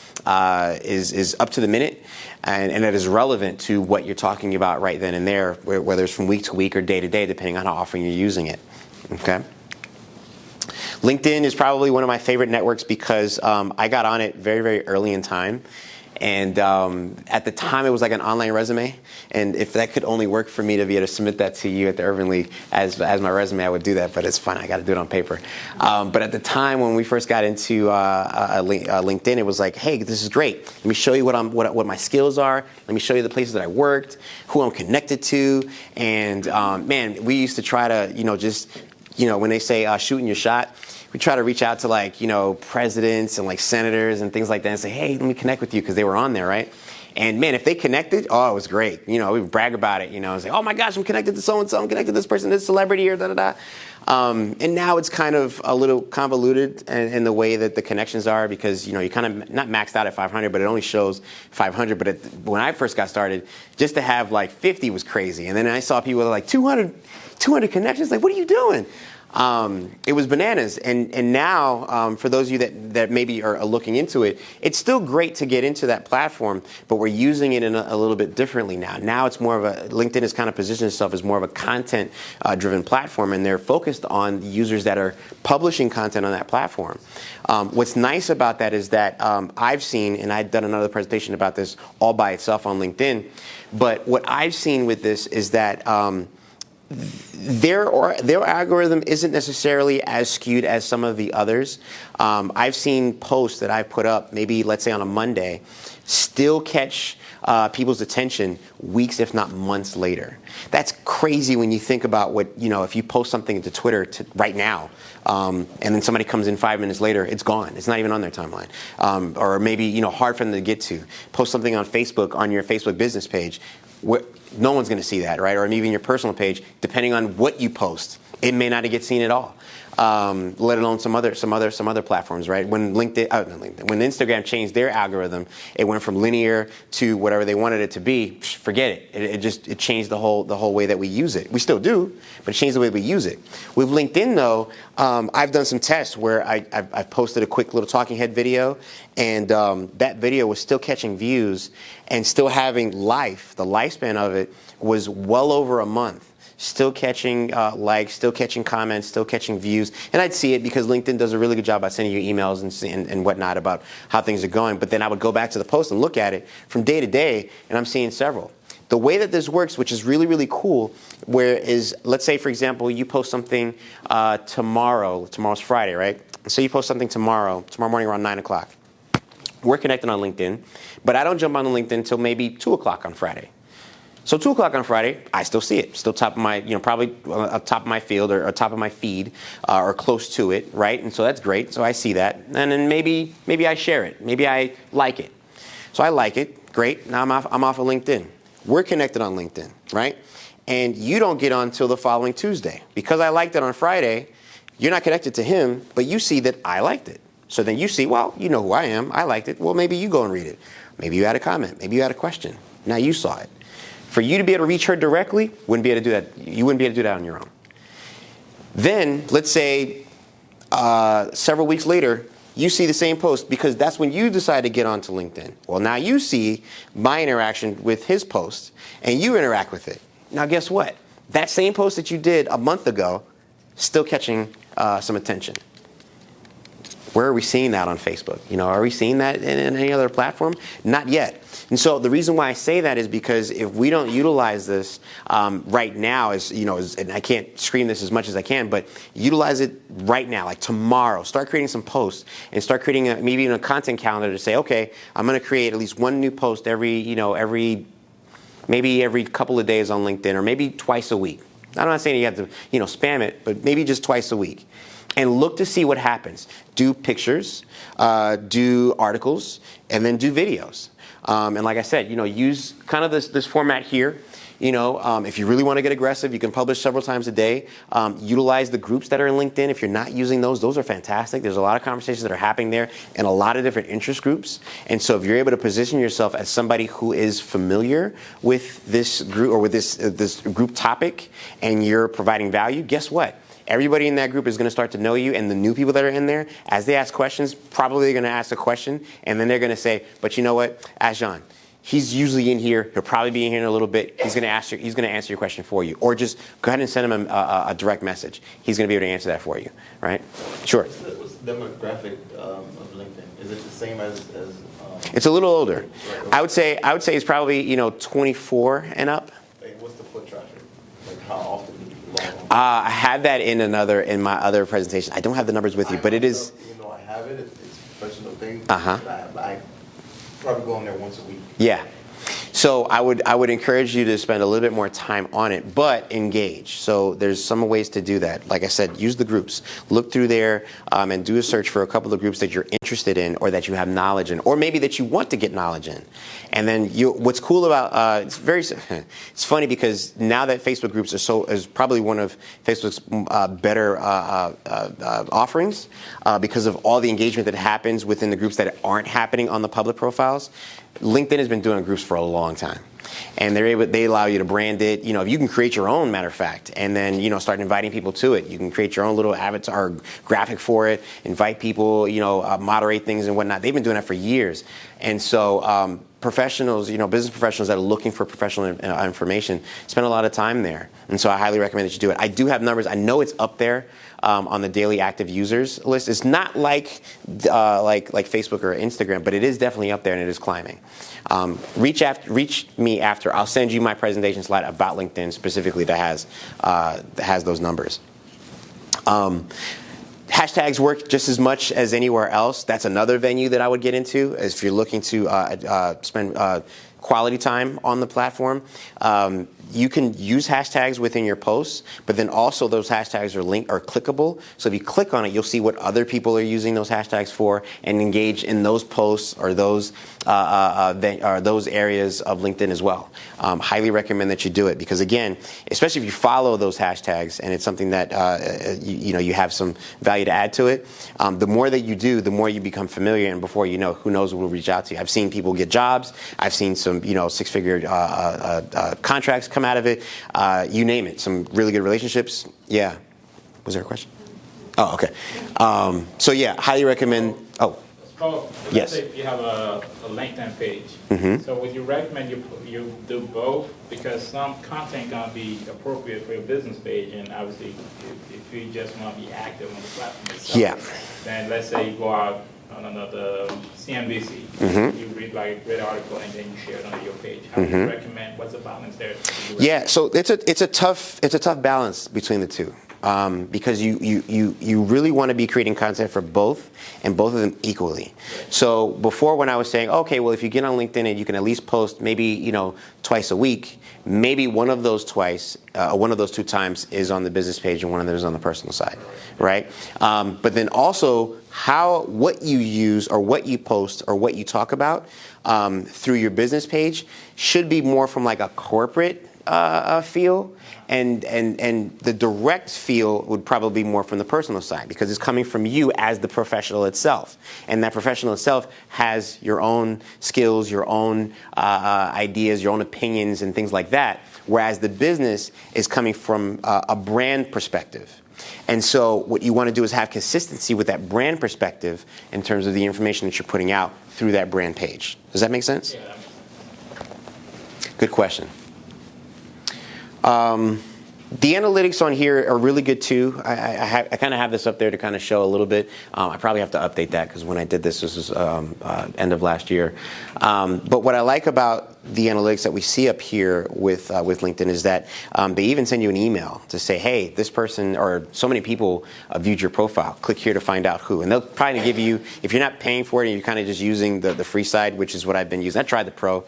Speaker 1: is up to the minute and that is relevant to what you're talking about right then and there, whether it's from week to week or day to day, depending on how often you're using it. Okay. LinkedIn is probably one of my favorite networks because I got on it very, very early in time. And at the time, it was like an online resume. And if that could only work for me to be able to submit that to you at the Urban League as my resume, I would do that. But it's fine. I got to do it on paper. But at the time when we first got into LinkedIn, it was like, hey, this is great. Let me show you what my skills are. Let me show you the places that I worked, who I'm connected to. And man, we used to try to, just, when they say shooting your shot, we try to reach out to presidents and senators and things like that and say, hey, let me connect with you because they were on there, right? And man, if they connected, it was great. We would brag about it, say, oh my gosh, I'm connected to so-and-so, I'm connected to this person, this celebrity or da-da-da. And now it's kind of a little convoluted in the way that the connections are because, you kind of not maxed out at 500, but it only shows 500. But when I first got started, just to have 50 was crazy. And then I saw people with 200 connections. What are you doing? It was bananas. And now, for those of you that maybe are looking into it, it's still great to get into that platform, but we're using it in a little bit differently now. Now it's more of LinkedIn has kind of positioned itself as more of a content driven platform, and they're focused on users that are publishing content on that platform. What's nice about that is that I've seen, and I've done another presentation about this all by itself on LinkedIn, but what I've seen with this is that their algorithm isn't necessarily as skewed as some of the others. I've seen posts that I've put up, maybe let's say on a Monday, still catch people's attention weeks, if not months later. That's crazy when you think about what, if you post something to Twitter right now, and then somebody comes in 5 minutes later, it's gone. It's not even on their timeline. Or maybe, hard for them to get to. Post something on Facebook, on your Facebook business page, no one's going to see that, right? Or even your personal page, depending on what you post, it may not get seen at all. Let alone some other platforms, right? When when Instagram changed their algorithm, it went from linear to whatever they wanted it to be. Forget it. It changed the whole way that we use it. We still do, but it changed the way we use it. With LinkedIn, though, I've done some tests where I've posted a quick little talking head video, and that video was still catching views and still having life. The lifespan of it was well over a month. Still catching likes, still catching comments, still catching views. And I'd see it because LinkedIn does a really good job by sending you emails and whatnot about how things are going. But then I would go back to the post and look at it from day to day, and I'm seeing several. The way that this works, which is really, really cool, let's say, for example, you post something tomorrow's Friday, right? So you post something tomorrow morning around 9 o'clock. We're connected on LinkedIn, but I don't jump on LinkedIn until maybe 2 o'clock on Friday. So 2 o'clock on Friday, I still see it. Still top of my, probably top of my field or top of my feed or close to it, right? And so that's great. So I see that. And then maybe I share it. Maybe I like it. So I like it. great. Now I'm off of LinkedIn. We're connected on LinkedIn, right? And you don't get on till the following Tuesday. Because I liked it on Friday, you're not connected to him, but you see that I liked it. So then you see, well, you know who I am. I liked it. Well, maybe you go and read it. Maybe you had a comment. Maybe you had a question. Now you saw it. For you to be able to reach her directly, wouldn't be able to do that. You wouldn't be able to do that on your own. Then, let's say several weeks later, you see the same post because that's when you decide to get onto LinkedIn. Well, now you see my interaction with his post, and you interact with it. Now, guess what? That same post that you did a month ago, still catching some attention. Where are we seeing that on Facebook? You know, are we seeing that in any other platform? Not yet. And so the reason why I say that is because if we don't utilize this right now, and I can't scream this as much as I can, but utilize it right now, like tomorrow. Start creating some posts and start creating maybe even a content calendar to say, okay, I'm going to create at least one new post maybe every couple of days on LinkedIn, or maybe twice a week. I'm not saying you have to, spam it, but maybe just twice a week. And look to see what happens. Do pictures, do articles, and then do videos. And like I said, use kind of this format here. If you really want to get aggressive, you can publish several times a day. Utilize the groups that are in LinkedIn. If you're not using those are fantastic. There's a lot of conversations that are happening there in a lot of different interest groups. And so if you're able to position yourself as somebody who is familiar with this group or with this group topic, and you're providing value, guess what? Everybody in that group is going to start to know you, and the new people that are in there, as they ask questions, probably they're going to ask a question, and then they're going to say, but you know what, Ajan, he's usually in here. He'll probably be in here in a little bit. He's going to answer your question for you. Or just go ahead and send him a direct message. He's going to be able to answer that for you, right? Sure.
Speaker 2: What's the demographic of LinkedIn? Is it the same as
Speaker 1: it's a little older.
Speaker 2: Right.
Speaker 1: I would say it's probably 24 and up.
Speaker 2: Like, what's the foot traffic? Like, how often do you log on?
Speaker 1: I had that in my other presentation. I don't have the numbers with you, but it is.
Speaker 2: Even though I have it, it's a professional thing.
Speaker 1: Uh-huh.
Speaker 2: I probably go on there once a week.
Speaker 1: Yeah. So I would encourage you to spend a little bit more time on it, but engage. So there's some ways to do that. Like I said, use the groups. Look through there and do a search for a couple of groups that you're interested in, or that you have knowledge in, or maybe that you want to get knowledge in. And then what's cool about it's funny because now that Facebook groups is probably one of Facebook's better offerings because of all the engagement that happens within the groups that aren't happening on the public profiles. LinkedIn has been doing groups for a long time, and they allow you to brand it. If you can create your own, matter of fact, and then start inviting people to it. You can create your own little avatar or graphic for it, invite people, moderate things and whatnot. They've been doing that for years, and so professionals, business professionals that are looking for professional information spend a lot of time there, and so I highly recommend that you do it. I do have numbers. I know it's up there on the daily active users list. It's not like Facebook or Instagram, but it is definitely up there and it is climbing. Reach me after. I'll send you my presentation slide about LinkedIn specifically that has those numbers. Hashtags work just as much as anywhere else. That's another venue that I would get into if you're looking to spend quality time on the platform. You can use hashtags within your posts, but then also those hashtags are clickable. So if you click on it, you'll see what other people are using those hashtags for, and engage in those posts or those areas of LinkedIn as well. Highly recommend that you do it because, again, especially if you follow those hashtags and it's something that you have some value to add to it, the more that you do, the more you become familiar, and before you know, who knows who will reach out to you. I've seen people get jobs. I've seen some six-figure contracts come out of it. You name it. Some really good relationships. Yeah. Was there a question? Oh, okay. So yeah, highly recommend. Oh.
Speaker 7: So
Speaker 1: Yes.
Speaker 7: let's say if you have a LinkedIn page.
Speaker 1: Mm-hmm.
Speaker 7: So would you recommend you do both? Because some content gonna be appropriate for your business page, and obviously if you just want to be active on the platform itself,
Speaker 1: Yeah.
Speaker 7: then let's say you go out on another CNBC,
Speaker 1: Mm-hmm.
Speaker 7: you read like a great article and then you share it on your page. How do you recommend? What's the balance there?
Speaker 1: Yeah, so it's a tough balance between the two. because you really want to be creating content for both, and both of them equally. So before, when I was saying, okay, well, if you get on LinkedIn and you can at least post maybe twice a week, maybe one of those two times is on the business page and one of them is on the personal side, right? But then also what you use or what you post or what you talk about through your business page should be more from like a corporate feel, and the direct feel would probably be more from the personal side, because it's coming from you as the professional itself, and that professional itself has your own skills, your own ideas, your own opinions, and things like that, whereas the business is coming from a brand perspective. And so what you want to do is have consistency with that brand perspective in terms of the information that you're putting out through that brand page. Does that make sense?
Speaker 7: Yeah.
Speaker 1: Good question. The analytics on here are really good too. I kind of have this up there to kind of show a little bit. I probably have to update that, because when I did this was end of last year. But what I like about the analytics that we see up here with LinkedIn is that they even send you an email to say, hey, this person or so many people viewed your profile. Click here to find out who. And they'll probably give you, if you're not paying for it and you're kind of just using the free side, which is what I've been using. I tried the pro.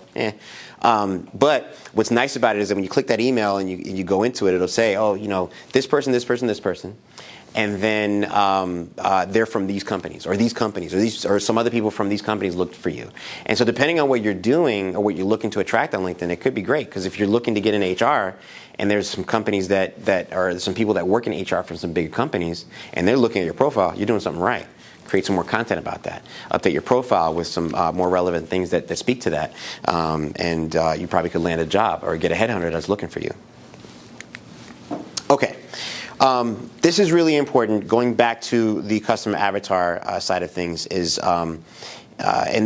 Speaker 1: But what's nice about it is that when you click that email and you go into it, it'll say, oh, this person, this person, this person. And then they're from these companies, or some other people from these companies looked for you. And so depending on what you're doing or what you're looking to attract on LinkedIn, it could be great. Because if you're looking to get in HR, and there's some companies that are some people that work in HR from some big companies, and they're looking at your profile, you're doing something right. Create some more content about that. Update your profile with some more relevant things that speak to that. And you probably could land a job or get a headhunter that's looking for you. Okay. This is really important. Going back to the customer avatar side of things is, and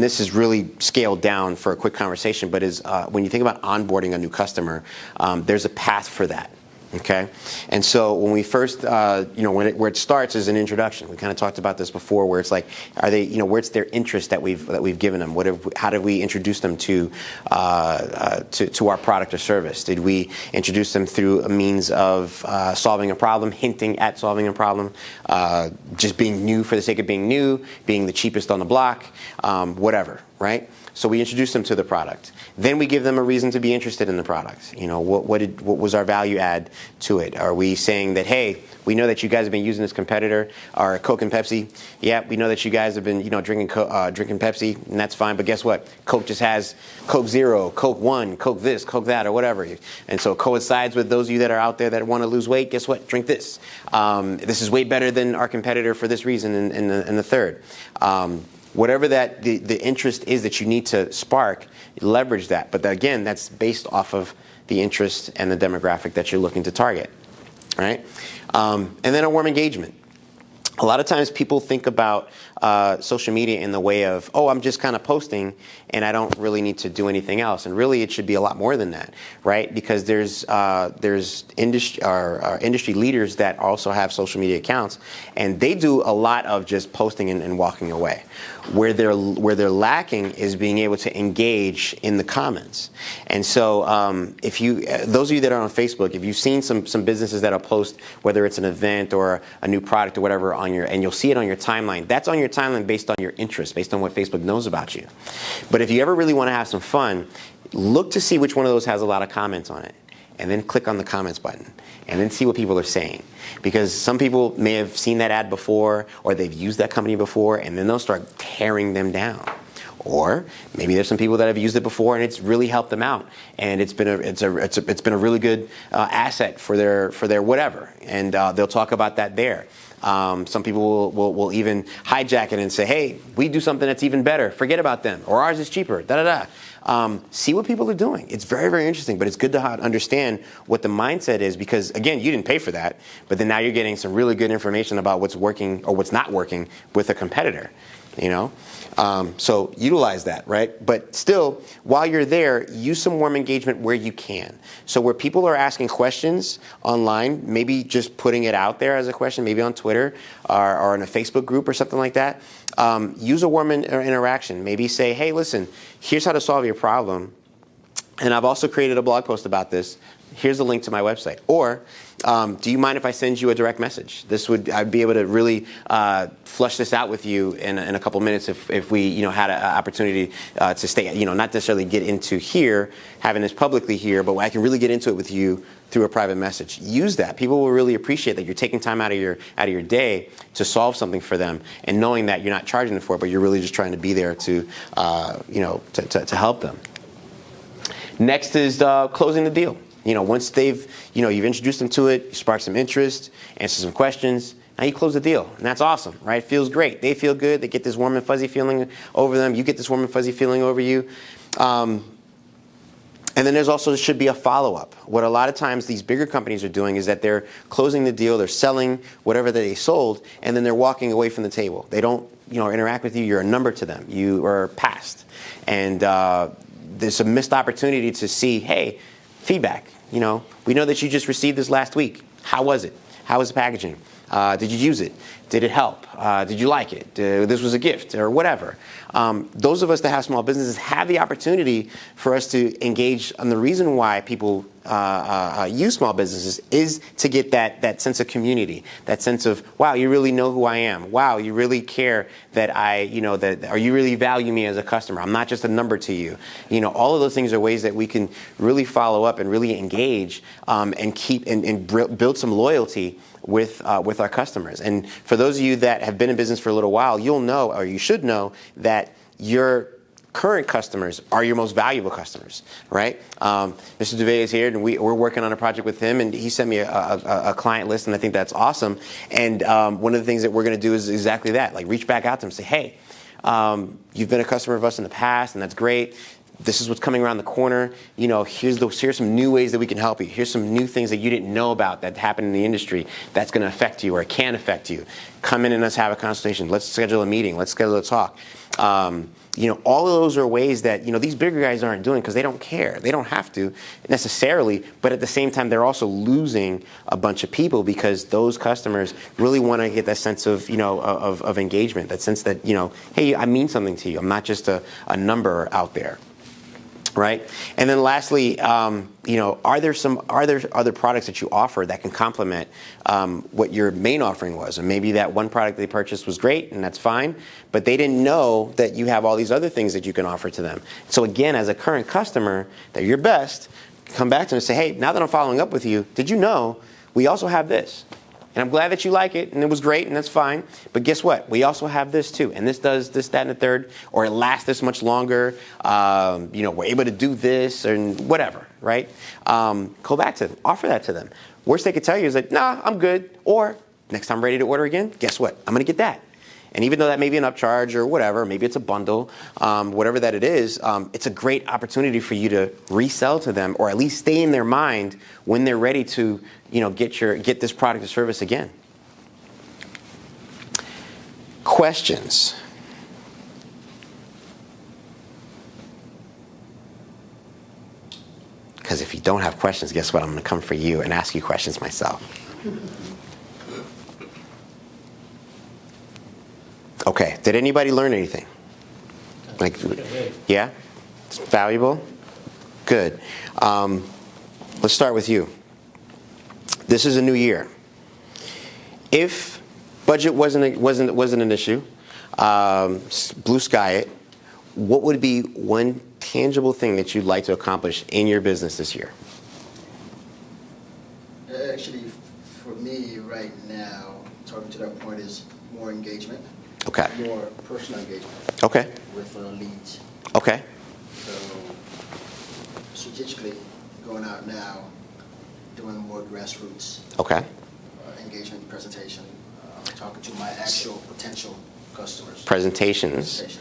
Speaker 1: this is really scaled down for a quick conversation, but is when you think about onboarding a new customer, there's a path for that. Okay, and so when we first, where it starts is an introduction. We kind of talked about this before, where it's like, are they, where's their interest that we've given them? How did we introduce them to our product or service? Did we introduce them through a means of solving a problem, hinting at solving a problem, just being new for the sake of being new, being the cheapest on the block, whatever, right? So we introduce them to the product. Then we give them a reason to be interested in the product. What was our value add to it? Are we saying that, hey, we know that you guys have been using this competitor, or Coke and Pepsi. Yeah, we know that you guys have been, drinking Pepsi, and that's fine. But guess what? Coke just has Coke Zero, Coke One, Coke this, Coke that, or whatever. And so it coincides with those of you that are out there that want to lose weight. Guess what? Drink this. This is way better than our competitor for this reason and the third. Whatever that the interest is that you need to spark, leverage that. But again, that's based off of the interest and the demographic that you're looking to target, right? And then a warm engagement. A lot of times people think about social media in the way of, oh, I'm just kind of posting and I don't really need to do anything else. And really, it should be a lot more than that, right? Because there's industry leaders that also have social media accounts, and they do a lot of just posting and walking away. Where they're lacking is being able to engage in the comments. And so if those of you that are on Facebook, if you've seen some businesses that'll post, whether it's an event or a new product or whatever and you'll see it on your timeline, that's on your timeline based on your interest, based on what Facebook knows about you. But if you ever really want to have some fun, look to see which one of those has a lot of comments on it, and then click on the comments button, and then see what people are saying. Because some people may have seen that ad before, or they've used that company before, and then they'll start tearing them down. Or maybe there's some people that have used it before and it's really helped them out, and it's been a really good asset for their whatever, and they'll talk about that there. Some people will even hijack it and say, hey, we do something that's even better. Forget about them. Or ours is cheaper. See what people are doing. It's very, very interesting, but it's good to understand what the mindset is, because, again, you didn't pay for that, but then now you're getting some really good information about what's working or what's not working with a competitor. So utilize that, right? But still, while you're there, use some warm engagement where you can. So where people are asking questions online, maybe just putting it out there as a question, maybe on Twitter or in a Facebook group or something like that. Use a warm interaction. Maybe say, hey, listen, here's how to solve your problem. And I've also created a blog post about this. Here's the link to my website. Or, do you mind if I send you a direct message? I'd be able to really flush this out with you in a couple minutes if we, had an opportunity to stay, not necessarily get into here, having this publicly here, but I can really get into it with you through a private message. Use that. People will really appreciate that you're taking time out of your day to solve something for them, and knowing that you're not charging them for it, but you're really just trying to be there to help them. Next is closing the deal. Once you've introduced them to it, you spark some interest, answer some questions, now you close the deal. And that's awesome, right? It feels great. They feel good. They get this warm and fuzzy feeling over them. You get this warm and fuzzy feeling over you. And then there's also should be a follow-up. What a lot of times these bigger companies are doing is that they're closing the deal, they're selling whatever that they sold, and then they're walking away from the table. They don't, interact with you. You're a number to them. You are passed. And there's a missed opportunity to see, hey, feedback. We know that you just received this last week. How was it? How was the packaging? Did you use it? Did it help? Did you like it? This was a gift or whatever. Those of us that have small businesses have the opportunity for us to engage on the reason why people use small businesses is to get that sense of community, that sense of, wow, you really know who I am. Wow, you really care that or you really value me as a customer. I'm not just a number to you. All of those things are ways that we can really follow up and really engage and keep and build some loyalty with our customers. And for those of you that have been in business for a little while, you'll know, or you should know, that your current customers are your most valuable customers, right? Mr. Duvay is here, and we're working on a project with him, and he sent me a client list, and I think that's awesome. And one of the things that we're going to do is exactly that, like reach back out to them and say, hey, you've been a customer of us in the past, and that's great. This is what's coming around the corner. Here's some new ways that we can help you. Here's some new things that you didn't know about that happen in the industry that's going to affect you or can affect you. Come in and let's have a consultation. Let's schedule a meeting. Let's schedule a talk. All of those are ways that, these bigger guys aren't doing because they don't care. They don't have to necessarily, but at the same time, they're also losing a bunch of people because those customers really want to get that sense of, of engagement, that sense that, hey, I mean something to you. I'm not just a number out there. Right, and then lastly, are there other products that you offer that can complement what your main offering was? And maybe that one product they purchased was great, and that's fine, but they didn't know that you have all these other things that you can offer to them. So again, as a current customer, they're your best. Come back to them and say, hey, now that I'm following up with you, did you know we also have this? And I'm glad that you like it, and it was great, and that's fine. But guess what? We also have this too, and this does this, that, and the third, or it lasts this much longer. We're able to do this, and whatever, right? Go back to them, offer that to them. Worst they could tell you is like, nah, I'm good. Or next time I'm ready to order again, guess what? I'm going to get that. And even though that may be an upcharge or whatever, maybe it's a bundle, whatever that it is, it's a great opportunity for you to resell to them, or at least stay in their mind when they're ready to, get this product or service again. Questions? Because if you don't have questions, guess what? I'm going to come for you and ask you questions myself. Okay, did anybody learn anything? Yeah? It's valuable? Good. Let's start with you. This is a new year. If budget wasn't an issue, blue sky it, what would be one tangible thing that you'd like to accomplish in your business this year?
Speaker 6: Actually, for me right now, talking to that point is more engagement.
Speaker 1: Okay.
Speaker 6: More personal engagement.
Speaker 1: Okay.
Speaker 6: With leads.
Speaker 1: Okay.
Speaker 6: So strategically going out now, doing more grassroots.
Speaker 1: Okay.
Speaker 6: Engagement, presentation, talking to my actual potential customers.
Speaker 1: Presentations.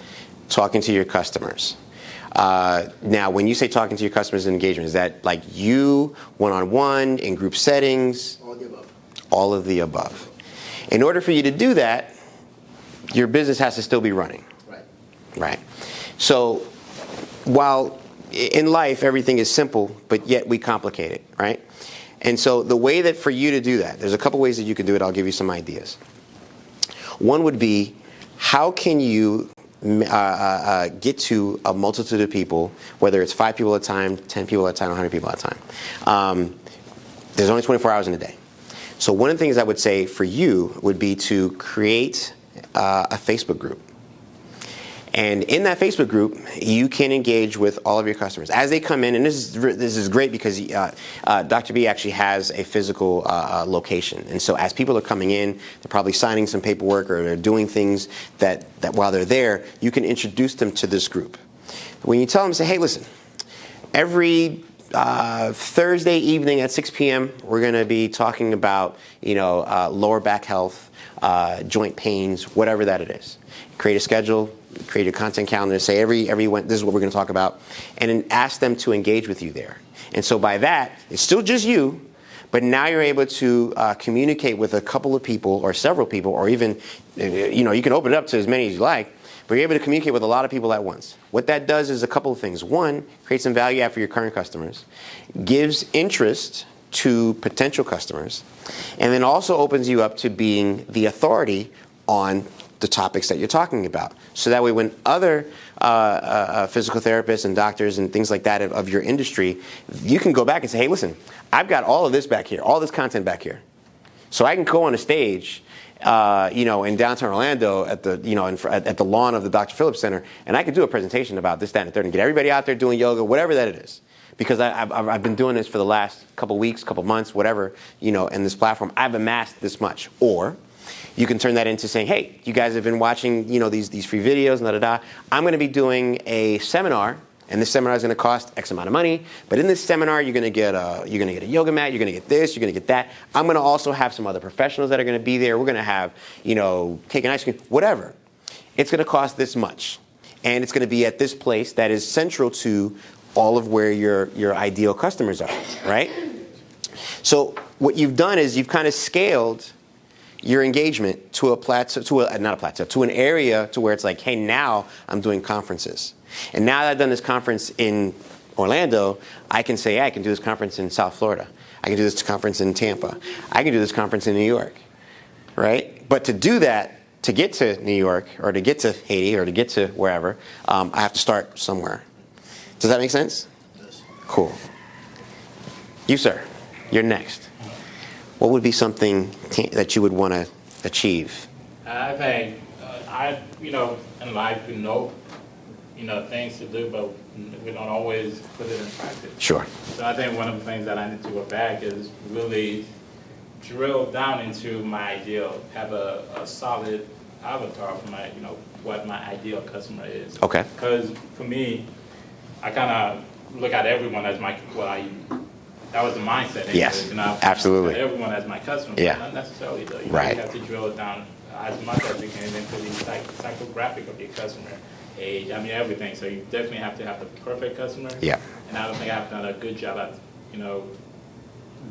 Speaker 1: Talking to your customers. Now, when you say talking to your customers and engagement, is that like you, one-on-one, in group settings?
Speaker 6: All of the above.
Speaker 1: All of the above. In order for you to do that, your business has to still be running.
Speaker 6: Right.
Speaker 1: Right. So while in life everything is simple, but yet we complicate it, right? And so the way that for you to do that, there's a couple ways that you can do it. I'll give you some ideas. One would be, how can you get to a multitude of people, whether it's 5 people at a time, 10 people at a time, 100 people at a time. There's only 24 hours in a day. So one of the things I would say for you would be to create a Facebook group. And in that Facebook group, you can engage with all of your customers as they come in. And this is great because Dr. B actually has a physical location. And so as people are coming in, they're probably signing some paperwork or they're doing things that while they're there, you can introduce them to this group. When you tell them, say, hey, listen, every Thursday evening at 6 p.m., we're going to be talking about, lower back health, joint pains, whatever that it is. Create a schedule, create a content calendar, say every this is what we're going to talk about, and then ask them to engage with you there. And so by that, it's still just you, but now you're able to communicate with a couple of people or several people, or even, you can open it up to as many as you like, but you're able to communicate with a lot of people at once. What that does is a couple of things. One, creates some value add for your current customers, gives interest to potential customers, and then also opens you up to being the authority on the topics that you're talking about. So that way when other physical therapists and doctors and things like that of your industry, you can go back and say, hey, listen, I've got all of this back here, all this content back here. So I can go on a stage, in downtown Orlando at the, at the lawn of the Dr. Phillips Center, and I can do a presentation about this, that, and the third, and get everybody out there doing yoga, whatever that it is. Because I've been doing this for the last couple weeks, couple months, whatever, in this platform. I've amassed this much. Or you can turn that into saying, hey, you guys have been watching, these free videos, and da-da-da. I'm going to be doing a seminar, and this seminar is going to cost X amount of money. But in this seminar, you're going to get a yoga mat, you're going to get this, you're going to get that. I'm going to also have some other professionals that are going to be there. We're going to have, cake and ice cream, whatever. It's going to cost this much. And it's going to be at this place that is central to all of where your ideal customers are, right? So what you've done is you've kind of scaled your engagement to a plateau, to an area to where it's like, hey, now I'm doing conferences. And now that I've done this conference in Orlando, I can say, I can do this conference in South Florida. I can do this conference in Tampa. I can do this conference in New York, right? But to do that, to get to New York or to get to Haiti or to get to wherever, I have to start somewhere. Does that make sense?
Speaker 6: Yes.
Speaker 1: Cool. You, sir, you're next. What would be something that you would want to achieve?
Speaker 7: I think in life we know, things to do, but we don't always put it in practice.
Speaker 1: Sure.
Speaker 7: So I think one of the things that I need to go back is really drill down into my ideal, have a solid avatar for my, what my ideal customer is.
Speaker 1: Okay.
Speaker 7: Because for me, I kind of look at everyone as that was the mindset.
Speaker 1: Yes,
Speaker 7: I
Speaker 1: absolutely.
Speaker 7: look at everyone as my customer,
Speaker 1: Yeah.
Speaker 7: but not necessarily though.
Speaker 1: Right.
Speaker 7: You have to drill it down as much as you can into the psychographic of your customer, age, everything. So you definitely have to have the perfect customer.
Speaker 1: Yeah.
Speaker 7: And I don't think I've done a good job at,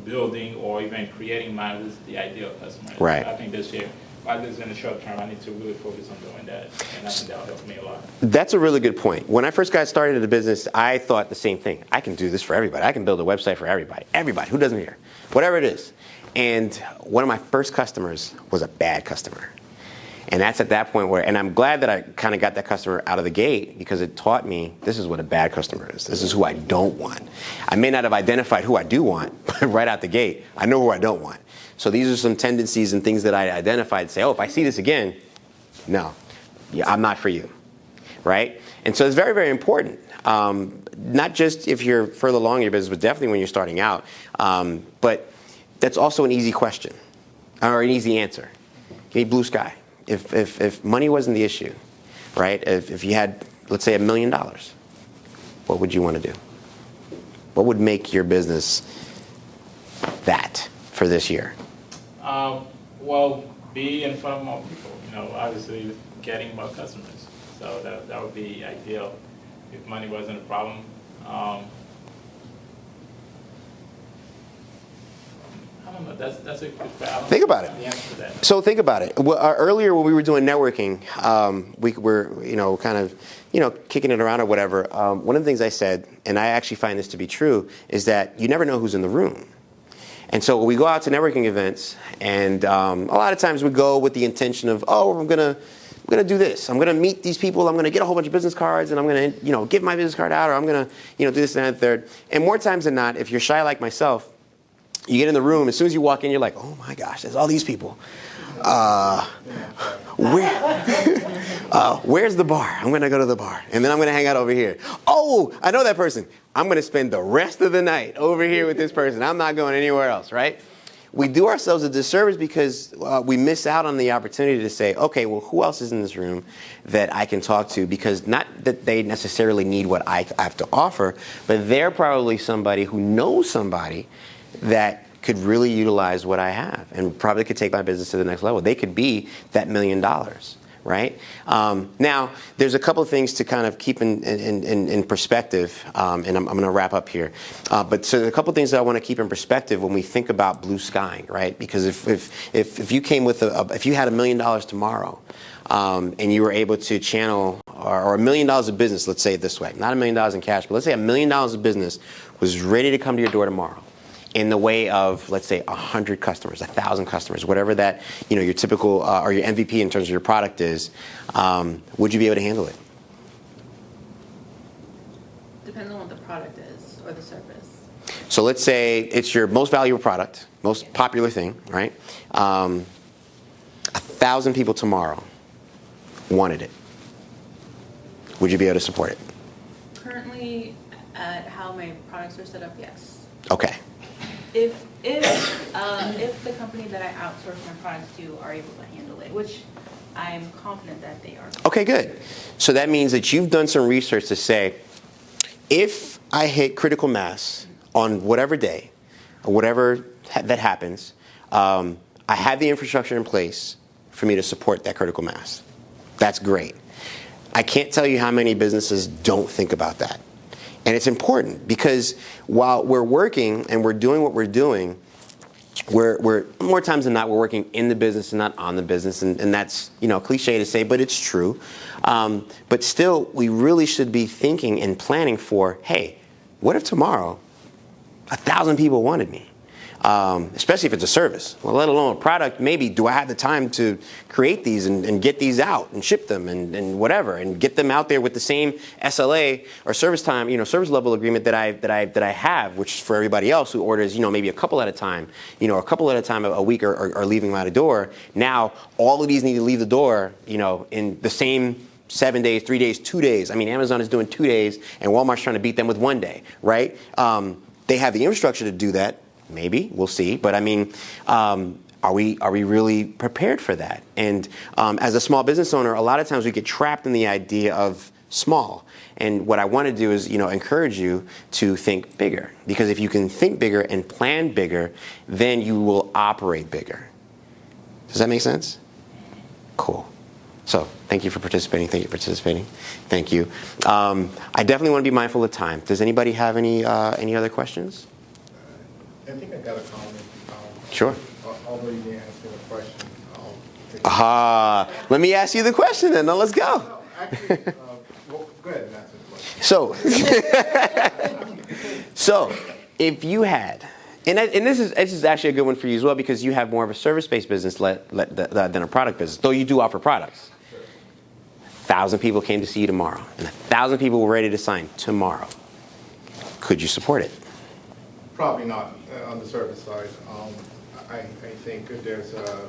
Speaker 7: building or even creating the ideal customer.
Speaker 1: Right.
Speaker 7: I think this year, at least in the short term, I need to really focus on doing that, and I think that'll help me a lot.
Speaker 1: That's a really good point. When I first got started in the business, I thought the same thing. I can do this for everybody. I can build a website for everybody. Everybody. Who doesn't care? Whatever it is. And one of my first customers was a bad customer. And that's at that point and I'm glad that I kind of got that customer out of the gate because it taught me this is what a bad customer is. This is who I don't want. I may not have identified who I do want, but right out the gate, I know who I don't want. So these are some tendencies and things that I identified and say, if I see this again, no, I'm not for you, right? And so it's very, very important. Not just if you're further along in your business, but definitely when you're starting out. But that's also an easy question or an easy answer. You need blue sky. If money wasn't the issue, right? If you had, let's say, $1 million, what would you want to do? What would make your business that for this year?
Speaker 7: Well, be in front of more people. Obviously getting more customers. So that would be ideal if money wasn't a problem. I don't know. That's a good question.
Speaker 1: Think about it.
Speaker 7: The answer to that.
Speaker 1: So think about it. Well, earlier when we were doing networking, we were, kind of, kicking it around or whatever. One of the things I said, and I actually find this to be true, is that you never know who's in the room. And so we go out to networking events, and a lot of times we go with the intention of, we're going to going to do this. I'm going to meet these people. I'm going to get a whole bunch of business cards, and I'm going to, give my business card out, or I'm going to, do this and that and third. And more times than not, if you're shy like myself, you get in the room, as soon as you walk in, you're like, oh my gosh, there's all these people. Where's the bar? I'm going to go to the bar. And then I'm going to hang out over here. Oh, I know that person. I'm going to spend the rest of the night over here with this person. I'm not going anywhere else, right? We do ourselves a disservice because we miss out on the opportunity to say, okay, well, who else is in this room that I can talk to? Because not that they necessarily need what I have to offer, but they're probably somebody who knows somebody that could really utilize what I have and probably could take my business to the next level. They could be that $1 million, right? Now, there's a couple of things to kind of keep in perspective, and I'm going to wrap up here. But so a couple of things that I want to keep in perspective when we think about blue skying, right? Because if you came with if you had $1 million tomorrow, and you were able to channel, or $1 million of business, let's say it this way, not $1 million in cash, but let's say $1 million of business was ready to come to your door tomorrow, in the way of, let's say, 100 customers, 1,000 customers, whatever that, your typical or your MVP in terms of your product is, would you be able to handle it?
Speaker 4: Depends on what the product is or the service.
Speaker 1: So let's say it's your most valuable product, most popular thing, right? 1,000 people tomorrow wanted it. Would you be able to support it?
Speaker 4: Currently, at how my products are set up, yes.
Speaker 1: Okay.
Speaker 4: If the company that I outsource my products to are able to handle it, which I'm confident that they are.
Speaker 1: Okay, good. So that means that you've done some research to say, if I hit critical mass on whatever day, or whatever that happens, I have the infrastructure in place for me to support that critical mass. That's great. I can't tell you how many businesses don't think about that. And it's important because while we're working and we're doing what we're doing, we're more times than not, we're working in the business and not on the business. And that's, cliche to say, but it's true. But still, we really should be thinking and planning for, hey, what if tomorrow 1,000 people wanted me? Especially if it's a service, well, let alone a product. Maybe do I have the time to create these and get these out and ship them and whatever and get them out there with the same SLA or service time, service level agreement that I have, which for everybody else who orders, maybe a couple at a time, a couple at a time a week are leaving out a door. Now all of these need to leave the door, in the same 7 days, 3 days, 2 days. I mean, Amazon is doing 2 days and Walmart's trying to beat them with 1 day, right? They have the infrastructure to do that. Maybe, we'll see. But I mean, are we really prepared for that? And as a small business owner, a lot of times we get trapped in the idea of small. And what I want to do is, encourage you to think bigger. Because if you can think bigger and plan bigger, then you will operate bigger. Does that make sense? Cool. So thank you for participating. Thank you. I definitely want to be mindful of time. Does anybody have any other questions?
Speaker 8: I think I got a comment.
Speaker 1: Sure.
Speaker 8: Although you didn't ask me the question.
Speaker 1: Let me ask you the question then. Now let's go.
Speaker 8: No, actually, well, go ahead and answer the question.
Speaker 1: So if you had, and this is actually a good one for you as well because you have more of a service-based business than a product business, though you do offer products. 1,000 people came to see you tomorrow, and 1,000 people were ready to sign tomorrow. Could you support it?
Speaker 8: Probably not on the service side. I think there's a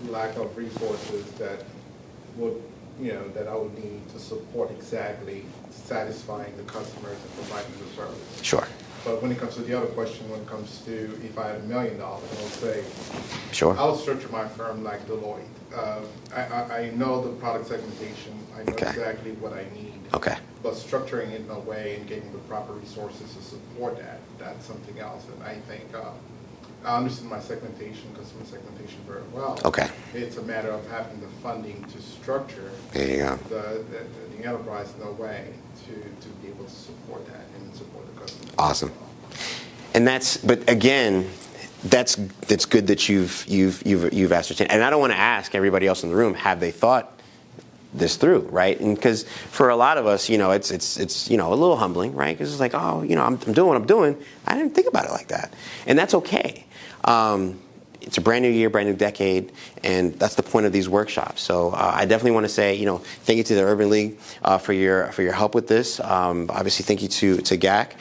Speaker 8: lack of resources that would, that I would need to support exactly satisfying the customers and providing the service.
Speaker 1: Sure.
Speaker 8: But when it comes to the other question, when it comes to if I had $1 million, I would say,
Speaker 1: Sure.
Speaker 8: I'll structure my firm like Deloitte. I know the product segmentation. I know exactly what I need.
Speaker 1: Okay.
Speaker 8: But structuring it in a way and getting the proper resources to support that, that's something else. And I think I understand my customer segmentation very well.
Speaker 1: Okay.
Speaker 8: It's a matter of having the funding to structure
Speaker 1: There you go.
Speaker 8: the enterprise in a way to be able to support that and support the customer.
Speaker 1: Awesome. And but again, that's good that you've ascertained. And I don't want to ask everybody else in the room, have they thought this through, right? And because for a lot of us, it's a little humbling, right? Because it's like, oh, I'm doing what I'm doing. I didn't think about it like that, and that's okay. it's a brand new year, brand new decade, and that's the point of these workshops. So I definitely want to say, thank you to the Urban League for your help with this. Obviously, thank you to GAC.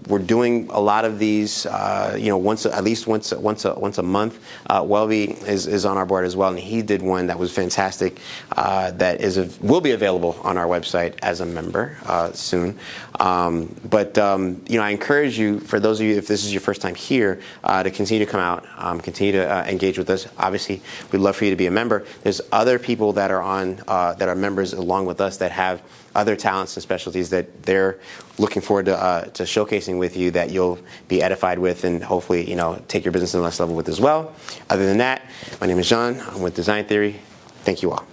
Speaker 1: We're doing a lot of these, at least once a month. Welby is on our board as well, and he did one that was fantastic. That will be available on our website as a member soon. But I encourage you, for those of you, if this is your first time here, to continue to come out, continue to engage with us. Obviously, we'd love for you to be a member. There's other people that are members along with us that have other talents and specialties that they're looking forward to showcasing with you, that you'll be edified with, and hopefully take your business to the next level with as well. Other than that, my name is John. I'm with Design Theory. Thank you all.